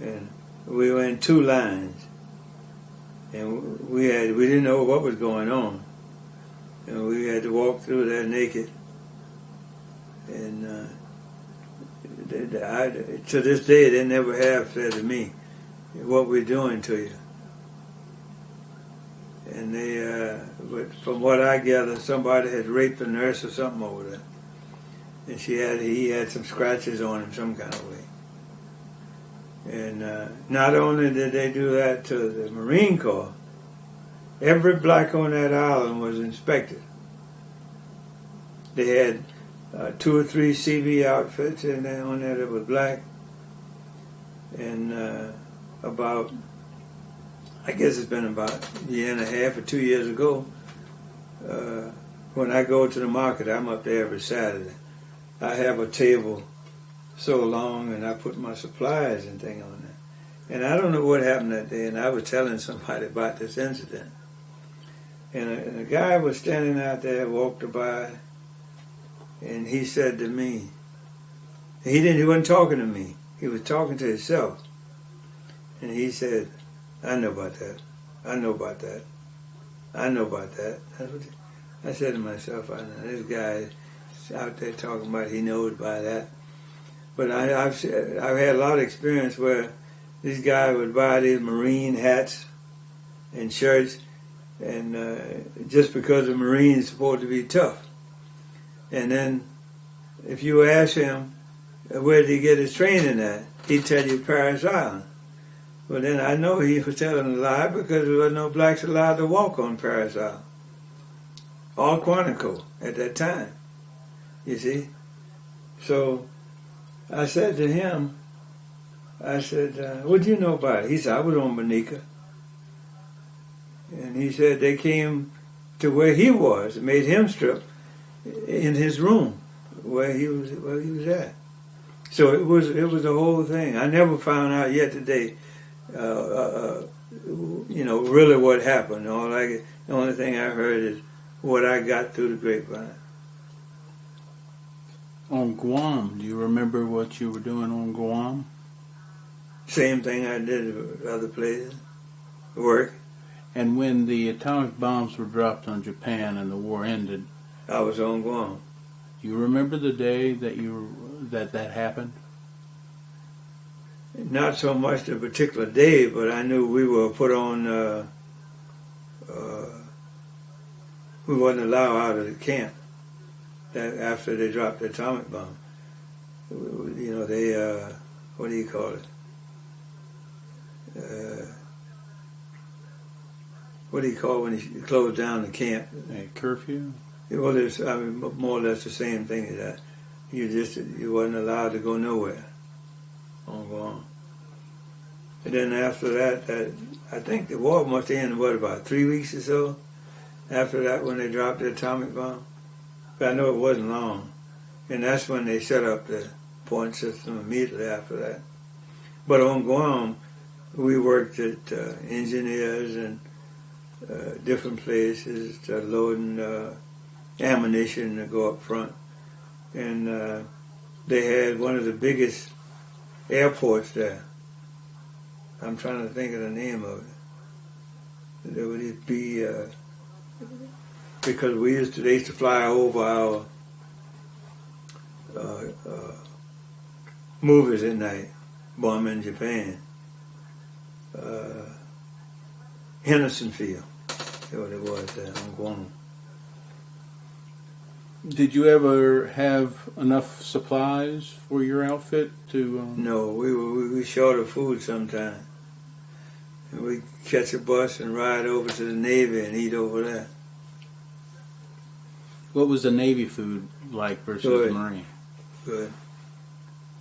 Speaker 2: And we were in two lines. And we didn't know what was going on. And we had to walk through there naked. And to this day, they never have said to me, "What we're doing to you." And but from what I gather, somebody had raped a nurse or something over there, and he had some scratches on him some kind of way. And not only did they do that to the Marine Corps, every black on that island was inspected. They had 2 or 3 CV outfits on there that was black, and I guess it's been about a year and a half or 2 years ago. When I go to the market, I'm up there every Saturday. I have a table so long, and I put my supplies and things on there. And I don't know what happened that day, and I was telling somebody about this incident. And a guy was standing out there, walked by, and he said to me, he wasn't talking to me, he was talking to himself. And he said, "I know about that. I know about that. I know about that." I said to myself, I know this guy is out there talking about he knows about that. But I've had a lot of experience where these guys would buy these Marine hats and shirts, and just because the Marine's supposed to be tough. And then if you ask him where did he get his training at, he'd tell you Paris Island. Well, then I know he was telling a lie, because there were no blacks allowed to walk on Paris Island. All Quantico at that time, you see. So I said to him, "What do you know about it?" He said, "I was on Bunika." And he said they came to where he was and made him strip in his room where he was at. So it was the whole thing. I never found out yet today, really what happened. The only thing I heard is what I got through the grapevine.
Speaker 1: On Guam, do you remember what you were doing on Guam?
Speaker 2: Same thing I did at other places. Work.
Speaker 1: And when the atomic bombs were dropped on Japan and the war ended,
Speaker 2: I was on Guam.
Speaker 1: do you remember the day that that happened?
Speaker 2: Not so much the particular day, but I knew we were put on. We wasn't allowed out of the camp. That after they dropped the atomic bomb, they what do you call it? What do you call when you close down the camp?
Speaker 1: A curfew?
Speaker 2: Well, it's more or less the same thing as that. You wasn't allowed to go nowhere on Guam. And then after that, I think the war must have ended, about 3 weeks or so after that, when they dropped the atomic bomb. But I know it wasn't long. And that's when they set up the point system immediately after that. But on Guam, we worked at engineers and different places, loading ammunition to go up front. And they had one of the biggest airports there. I'm trying to think of the name of it. There would be, because they used to fly over our movies at night, bombing Japan. Henderson Field, that's what it was there on Guam.
Speaker 1: Did you ever have enough supplies for your outfit to?
Speaker 2: No, we were short of food sometimes. And we'd catch a bus and ride over to the Navy and eat over there.
Speaker 1: What was the Navy food like versus
Speaker 2: Good.
Speaker 1: the Marine?
Speaker 2: Good.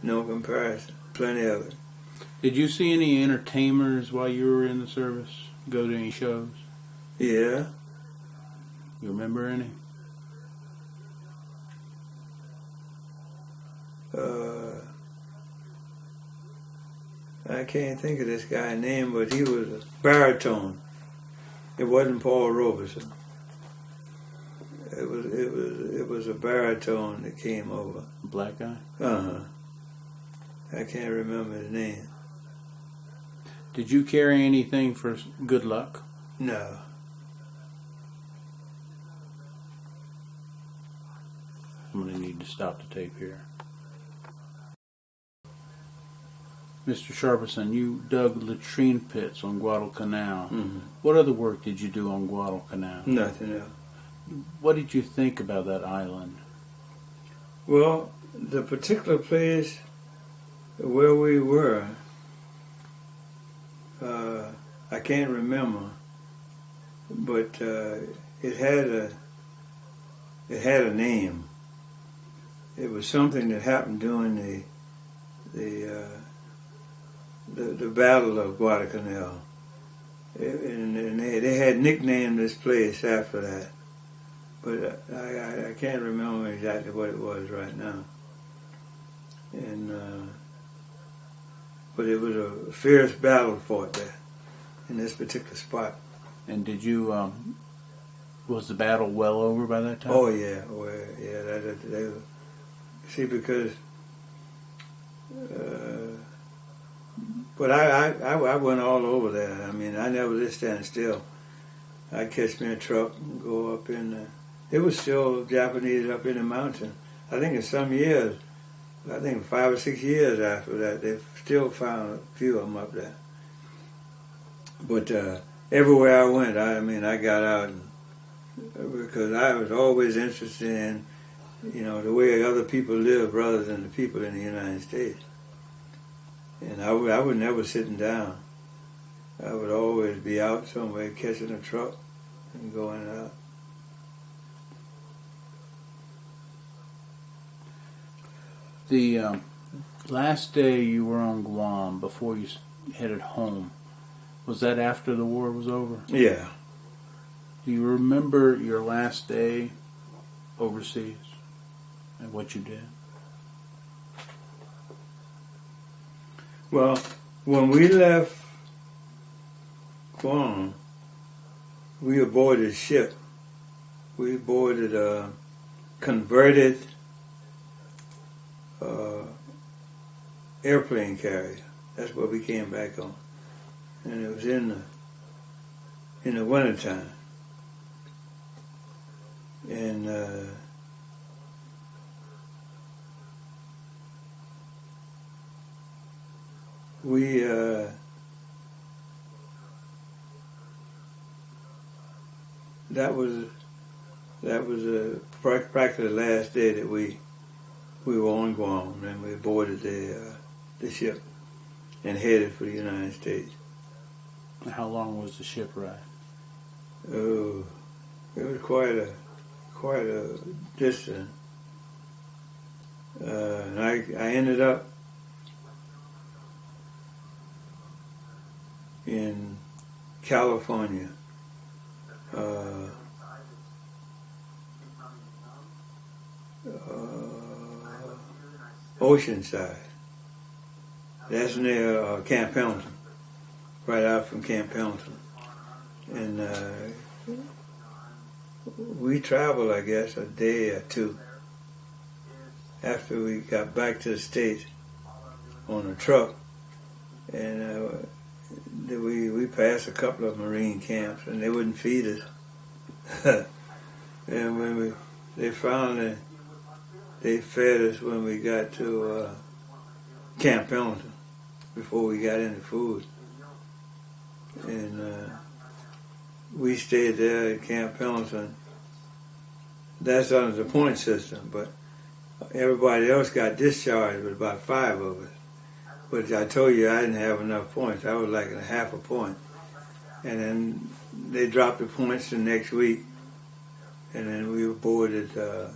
Speaker 2: No comparison. Plenty of it.
Speaker 1: Did you see any entertainers while you were in the service? Go to any shows?
Speaker 2: Yeah.
Speaker 1: You remember any?
Speaker 2: I can't think of this guy's name, but he was a baritone. It wasn't Paul Robeson. It was a baritone that came over.
Speaker 1: A black guy?
Speaker 2: I can't remember his name.
Speaker 1: Did you carry anything for good luck?
Speaker 2: No.
Speaker 1: I'm going to need to stop the tape here. Mr. Sharperson, you dug latrine pits on Guadalcanal.
Speaker 2: Mm-hmm.
Speaker 1: What other work did you do on Guadalcanal?
Speaker 2: Nothing else.
Speaker 1: What did you think about that island?
Speaker 2: Well, the particular place where we were, I can't remember, but it had a name. It was something that happened during the Battle of Guadalcanal, and they had nicknamed this place after that, but I can't remember exactly what it was right now. And but it was a fierce battle fought there in this particular spot.
Speaker 1: And did you? Was the battle well over by that time?
Speaker 2: Oh yeah, well, yeah. They see because. But I went all over there. I mean, I never did stand still. I'd catch me a truck and go up in there. It was still Japanese up in the mountain. I think in some years, 5 or 6 years after that, they still found a few of them up there. But everywhere I went, I got out because I was always interested in, the way other people live rather than the people in the United States. And I would never sitting down. I would always be out somewhere catching a truck and going out.
Speaker 1: The last day you were on Guam before you headed home, was that after the war was over?
Speaker 2: Yeah.
Speaker 1: Do you remember your last day overseas and what you did?
Speaker 2: Well, when we left Guam, we aboarded a ship. We boarded a converted airplane carrier. That's what we came back on. And it was in the wintertime. And that was practically the last day that we were on Guam, and we boarded the ship and headed for the United States.
Speaker 1: How long was the ship ride?
Speaker 2: Oh, it was quite a distance. And I ended up in California. Oceanside. That's near Camp Pendleton, right out from Camp Pendleton. And we traveled, I guess, a day or two after we got back to the States on a truck. And we passed a couple of Marine camps, and they wouldn't feed us. And when they finally fed us when we got to Camp Pendleton before we got any food. And we stayed there at Camp Pendleton. That's under the point system, but everybody else got discharged with about 5 of us. But I told you I didn't have enough points. I was like a half a point. And then they dropped the points the next week. and then we were boarded to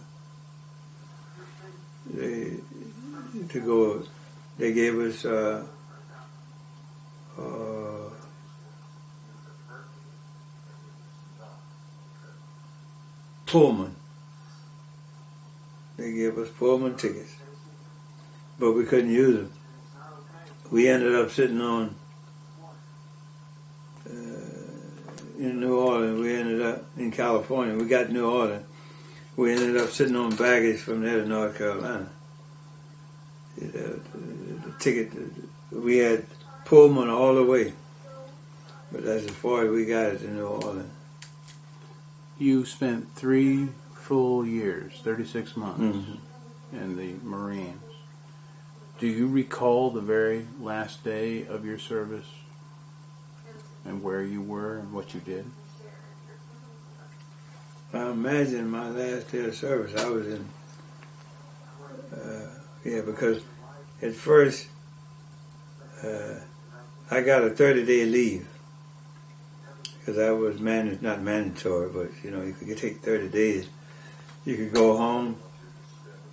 Speaker 2: go. They gave us Pullman. They gave us Pullman tickets, but we couldn't use them. We ended up sitting on in New Orleans. We ended up in California. We got to New Orleans. We ended up sitting on baggage from there to North Carolina. The ticket, we had Pullman all the way, but that's as far as we got it to New Orleans.
Speaker 1: You spent 3 full years, 36 months, in the Marines. Do you recall the very last day of your service and where you were and what you did?
Speaker 2: I imagine my last day of service, I was in, because at first I got a 30-day leave because I was not mandatory, but you could take 30 days. You could go home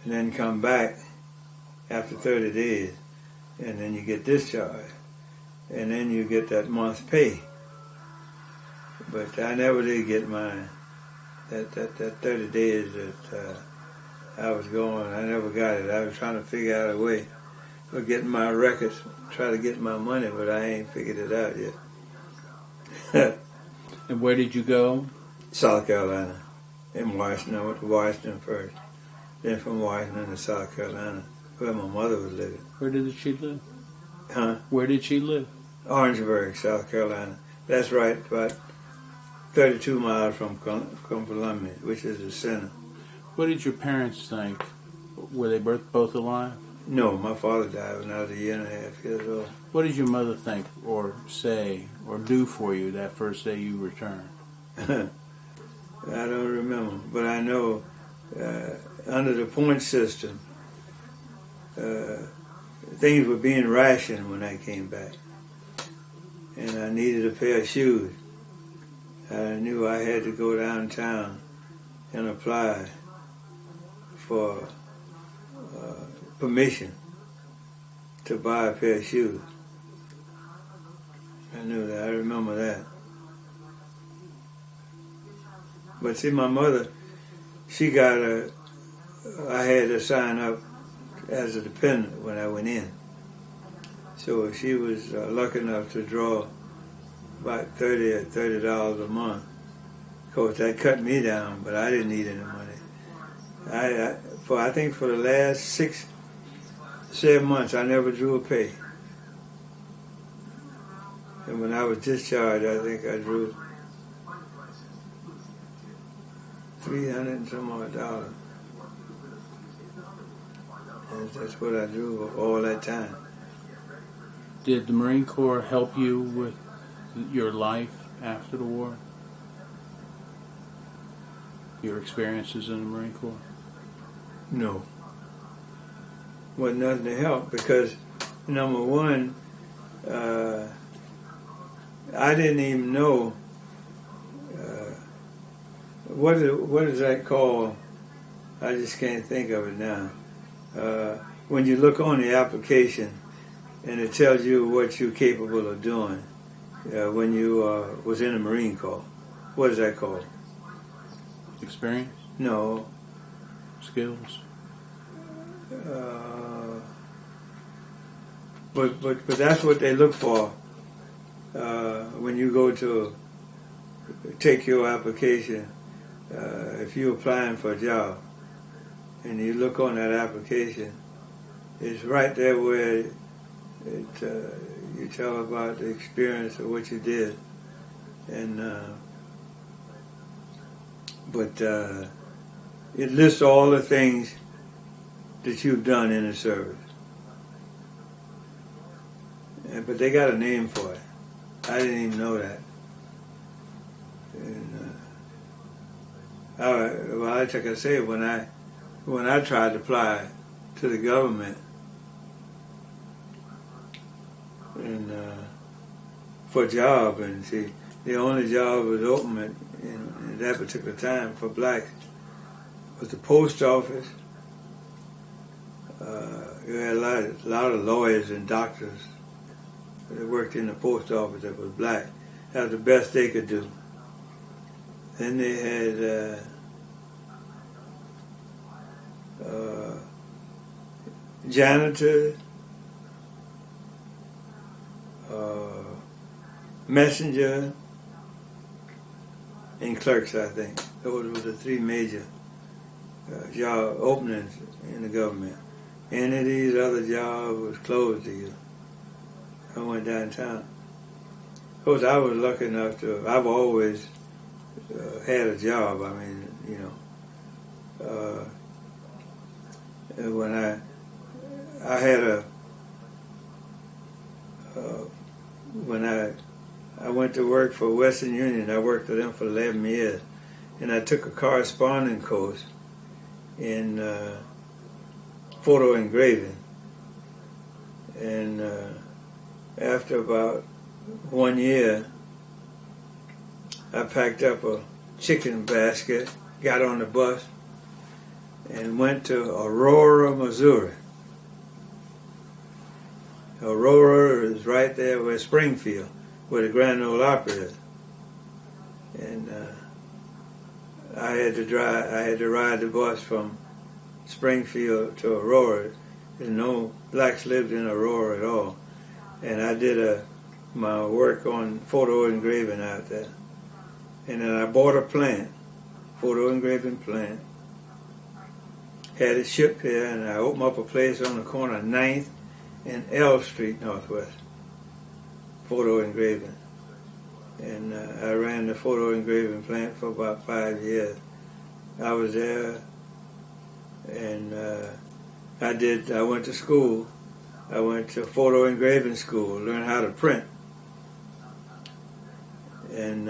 Speaker 2: and then come back after 30 days, and then you get discharged, and then you get that month's pay. But I never did get mine. That 30 days that I was going, I never got it. I was trying to figure out a way of getting my records, try to get my money, but I ain't figured it out yet.
Speaker 1: And where did you go?
Speaker 2: South Carolina. In Washington. I went to Washington first. Then from Washington to South Carolina, where my mother was living.
Speaker 1: Where did she live?
Speaker 2: Huh?
Speaker 1: Where did she live?
Speaker 2: Orangeburg, South Carolina. That's right, about 32 miles from Columbia, which is the center.
Speaker 1: What did your parents think? Were they both alive?
Speaker 2: No, my father died when I was 1.5 years old.
Speaker 1: What did your mother think or say or do for you that first day you returned?
Speaker 2: I don't remember, but I know under the point system, things were being rationed when I came back. And I needed a pair of shoes. I knew I had to go downtown and apply for permission to buy a pair of shoes. I knew that. I remember that. But see, my mother, I had to sign up as a dependent when I went in. So she was lucky enough to draw about $30 a month. Of course, that cut me down, but I didn't need any money. I think for the last 7 months, I never drew a pay. And when I was discharged, I think I drew $300 and some odd dollars. And that's what I drew all that time.
Speaker 1: Did the Marine Corps help you with your life after the war? Your experiences in the Marine Corps?
Speaker 2: No. Wasn't nothing to help because, number one, I didn't even know what is that called? I just can't think of it now. When you look on the application and it tells you what you're capable of doing when you was in the Marine Corps, what is that called?
Speaker 1: Experience?
Speaker 2: No.
Speaker 1: Skills?
Speaker 2: But that's what they look for when you go to take your application. If you're applying for a job and you look on that application, it's right there where you tell about the experience of what you did, and but it lists all the things that you've done in the service. But they got a name for it. I didn't even know that. And, like I say, when I tried to apply to the government and for a job, and see, the only job was open in at that particular time for blacks was the post office. You had a lot of lawyers and doctors that worked in the post office that was black. That was the best they could do. Then they had janitors, messenger, and clerks, I think. Those were the three major job openings in the government. Any of these other jobs was closed to you. I went downtown. Of course, I was lucky enough to, I've always had a job. I mean, you know, when I had when I went to work for Western Union, I worked for them for 11 years, and I took a corresponding course in photo engraving. And after about 1 year, I packed up a chicken basket, got on the bus, and went to Aurora, Missouri. Aurora is right there where Springfield, where the Grand Ole Opry is. And I had to ride the bus from Springfield to Aurora. There's no blacks lived in Aurora at all. And I did my work on photo engraving out there. And then I bought a plant, photo engraving plant, had it shipped here, and I opened up a place on the corner of 9th and L Street Northwest, photo engraving. And I ran the photo engraving plant for about 5 years. I was there, and I went to school. I went to photo engraving school, learned how to print. And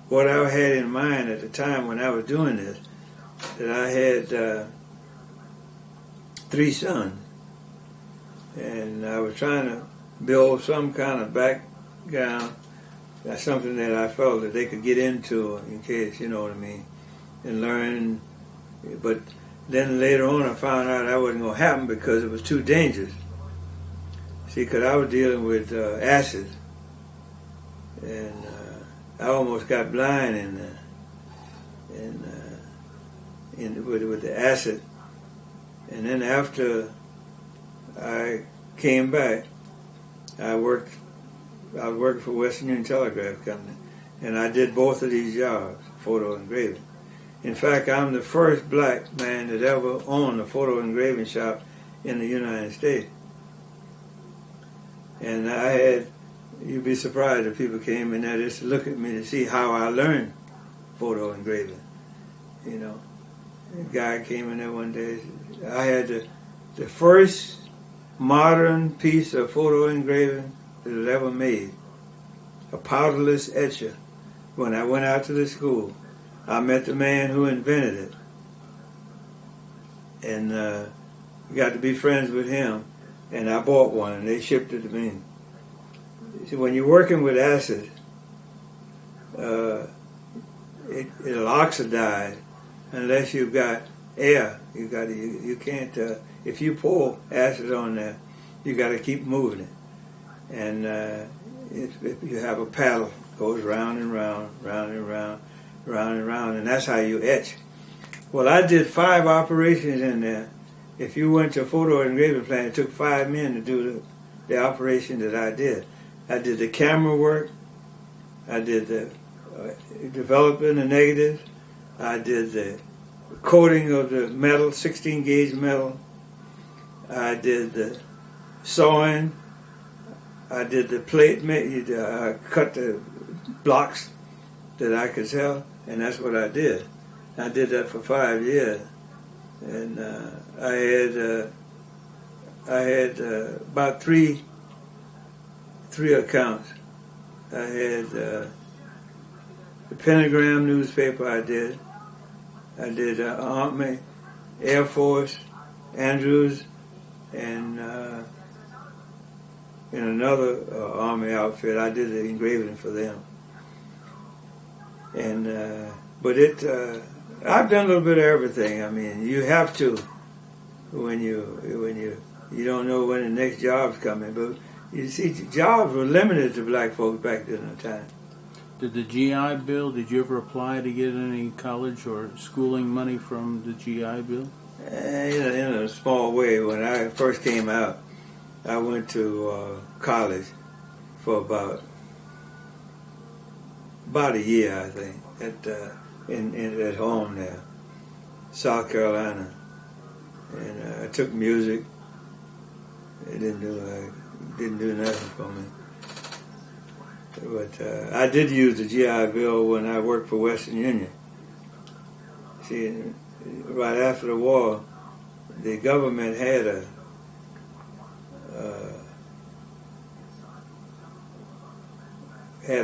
Speaker 2: what I had in mind at the time when I was doing this, that I had 3 sons. And I was trying to build some kind of background, something that I felt that they could get into in case, you know what I mean, and learn. But then later on I found out that wasn't going to happen because it was too dangerous. See, because I was dealing with acid, and I almost got blind in there, and with the acid. And then after I came back, I was working for Western Union Telegraph Company, and I did both of these jobs, photo engraving. In fact, I'm the first black man that ever owned a photo engraving shop in the United States. And I had, you'd be surprised if people came in there just to look at me to see how I learned photo engraving. You know, a guy came in there one day, I had the first modern piece of photo engraving that was ever made, a powderless etcher. When I went out to the school, I met the man who invented it, and got to be friends with him, and I bought one, and they shipped it to me. See, when you're working with acid, it'll oxidize unless you've got air. You can't. If you pour acid on there, you got to keep moving it. And if you have a paddle, it goes round and round, round and round, round and round, and that's how you etch. Well, I did 5 operations in there. If you went to a photo engraving plant, it took 5 men to do the operation that I did. I did the camera work. I did the developing the negatives. I did the coating of the metal, 16 gauge metal. I did the sewing. I did the plate. I cut the blocks that I could sell, and that's what I did. I did that for 5 years, and I had about three accounts. I had the Pentagram newspaper. I did Army, Air Force, Andrews, and in another Army outfit, I did the engraving for them. And but I've done a little bit of everything. I mean, you have to when you don't know when the next job's coming. But you see, jobs were limited to black folks back then the time.
Speaker 1: Did the GI Bill, did you ever apply to get any college or schooling money from the GI Bill?
Speaker 2: In a small way. When I first came out, I went to college for about a year, I think, at home there, South Carolina, and I took music. It didn't do nothing for me. But I did use the GI Bill when I worked for Western Union. See, right after the war, the government had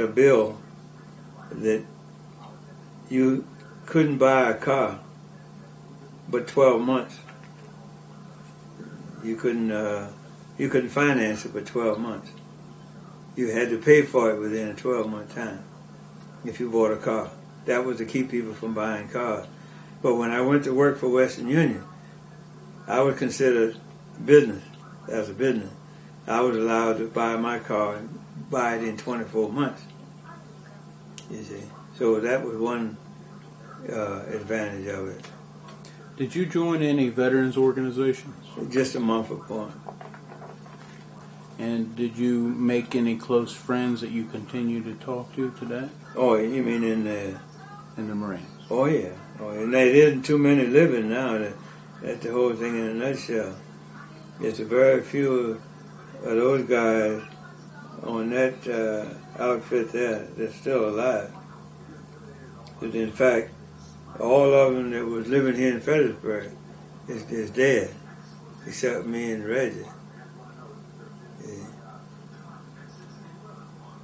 Speaker 2: a bill that you couldn't buy a car but 12 months. You couldn't finance it for 12 months. You had to pay for it within a 12-month time if you bought a car. That was to keep people from buying cars. But when I went to work for Western Union, I was considered business as a business. I was allowed to buy my car and buy it in 24 months. You see, so that was one advantage of it.
Speaker 1: Did you join any veterans organizations?
Speaker 2: Just a Montford Point.
Speaker 1: And did you make any close friends that you continue to talk to today?
Speaker 2: Oh, you mean in
Speaker 1: the Marines?
Speaker 2: Oh yeah. Oh, and there isn't too many living now. That's the whole thing in a nutshell. It's a very few of those guys on that outfit there that's still alive. But in fact, all of them that was living here in Fredericksburg is dead, except me and Reggie. Yeah.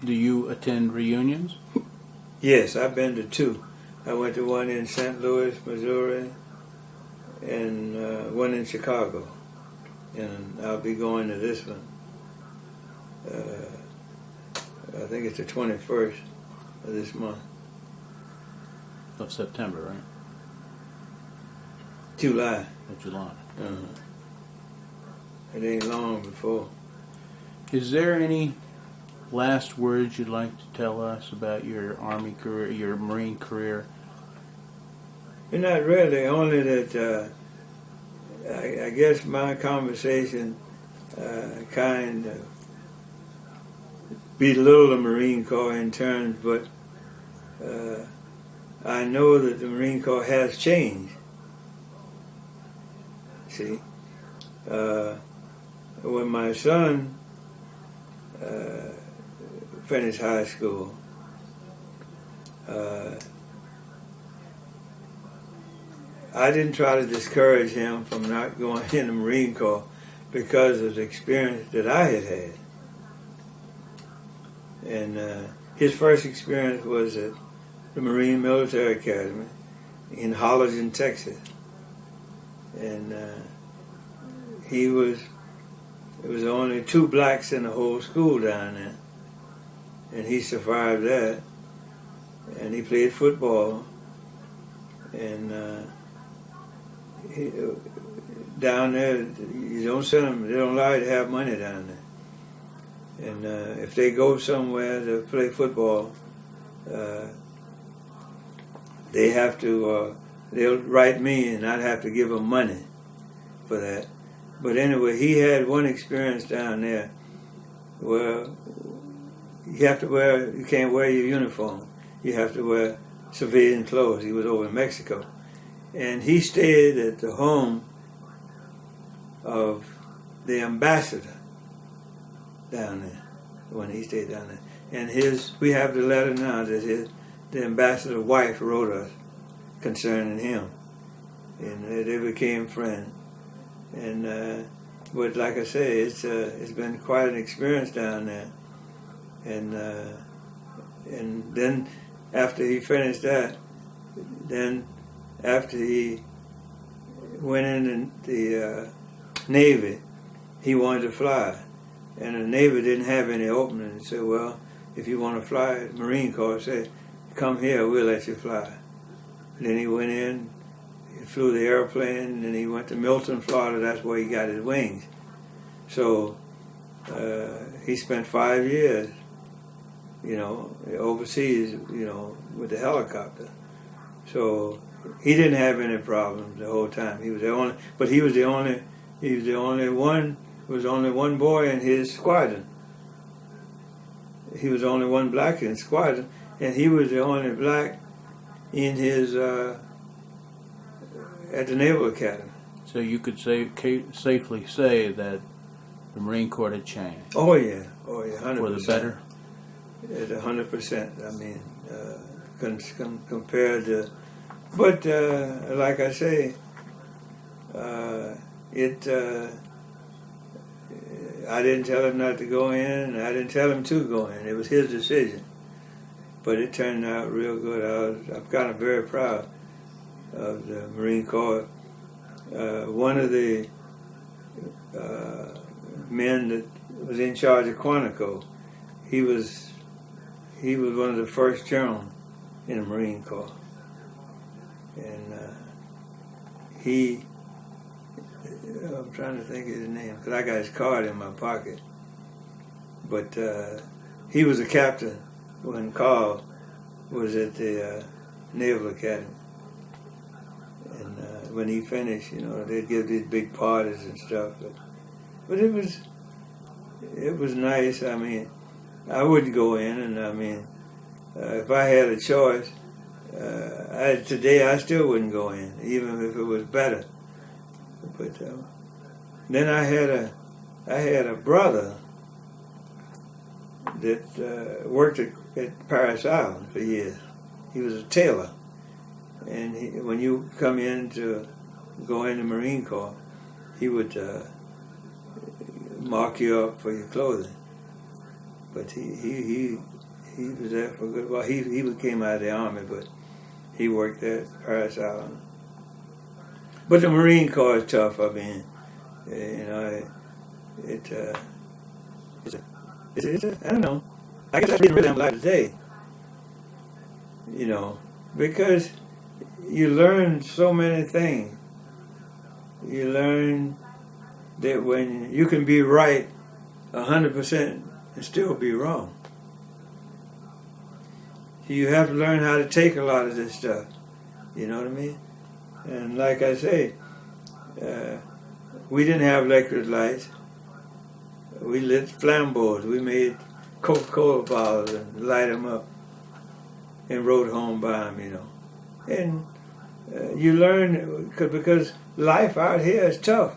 Speaker 1: Do you attend reunions?
Speaker 2: Yes, I've been to two. I went to one in St. Louis, Missouri, and one in Chicago. And I'll be going to this one. I think it's the 21st of this month.
Speaker 1: Of September, right?
Speaker 2: July.
Speaker 1: Of July.
Speaker 2: It ain't long before.
Speaker 1: Is there any last words you'd like to tell us about your Army career, your Marine career?
Speaker 2: Not really, only that I guess my conversation kind of belittled the Marine Corps in terms, but I know that the Marine Corps has changed. See, when my son finished high school, I didn't try to discourage him from not going in the Marine Corps because of the experience that I had had. And his first experience was at the Marine Military Academy in Holligan, Texas. And there was only 2 blacks in the whole school down there. And he survived that. And he played football. And down there, you don't send them, they don't allow you to have money down there. And if they go somewhere to play football, they have to, they'll write me and I'd have to give them money for that. But anyway, he had one experience down there where you can't wear your uniform. You have to wear civilian clothes. He was over in Mexico. And he stayed at the home of the ambassador down there when he stayed down there. And we have the letter now that the ambassador's wife wrote us concerning him. And they became friends. And but like I say, it's been quite an experience down there. And then after he finished that, then after he went in the Navy, he wanted to fly. And the Navy didn't have any opening. He said, well, if you want to fly, the Marine Corps said, come here, we'll let you fly. And then he went in, he flew the airplane, and then he went to Milton, Florida. That's where he got his wings. So he spent 5 years, overseas, with the helicopter. So he didn't have any problems the whole time. He was the only one boy in his squadron. He was the only one black in his squadron, and he was the only black in his at the Naval Academy.
Speaker 1: So you could safely say that the Marine Corps had changed.
Speaker 2: Oh yeah, 100%.
Speaker 1: For the better?
Speaker 2: It's 100%. I mean, compared to, but like I say, I didn't tell him not to go in, and I didn't tell him to go in. It was his decision. But it turned out real good. I'm kind of very proud of the Marine Corps. One of the men that was in charge of Quantico, he was one of the first generals in the Marine Corps. And I'm trying to think of his name, because I got his card in my pocket. But he was a captain when Carl was at the Naval Academy. And when he finished, they'd give these big parties and stuff. But it was nice. I mean, I wouldn't go in, and I mean, if I had a choice, today I still wouldn't go in, even if it was better. But then I had a brother that worked at Paris Island for years. He was a tailor, and when you come in to go in the Marine Corps, he would mark you up for your clothing. But he was there for good. Well, he came out of the Army, but he worked at Paris Island. But the Marine Corps is tough. I mean, I don't know. I guess that's the reason I'm alive today. Because you learn so many things. You learn that when you can be right 100% and still be wrong. You have to learn how to take a lot of this stuff. You know what I mean? And like I say, we didn't have electric lights. We lit flambeaus. We made Coca-Cola bottles and light them up and rode home by them, And you learn, because life out here is tough.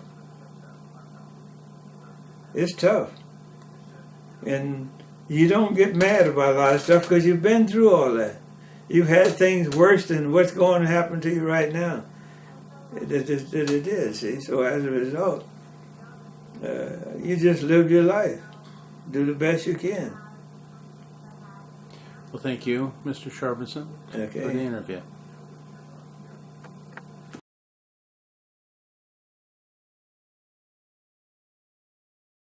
Speaker 2: It's tough. And you don't get mad about a lot of stuff because you've been through all that. You've had things worse than what's going to happen to you right now. It is, see? So as a result, you just live your life. Do the best you can.
Speaker 1: Well, thank you, Mr. Sharperson, for the interview.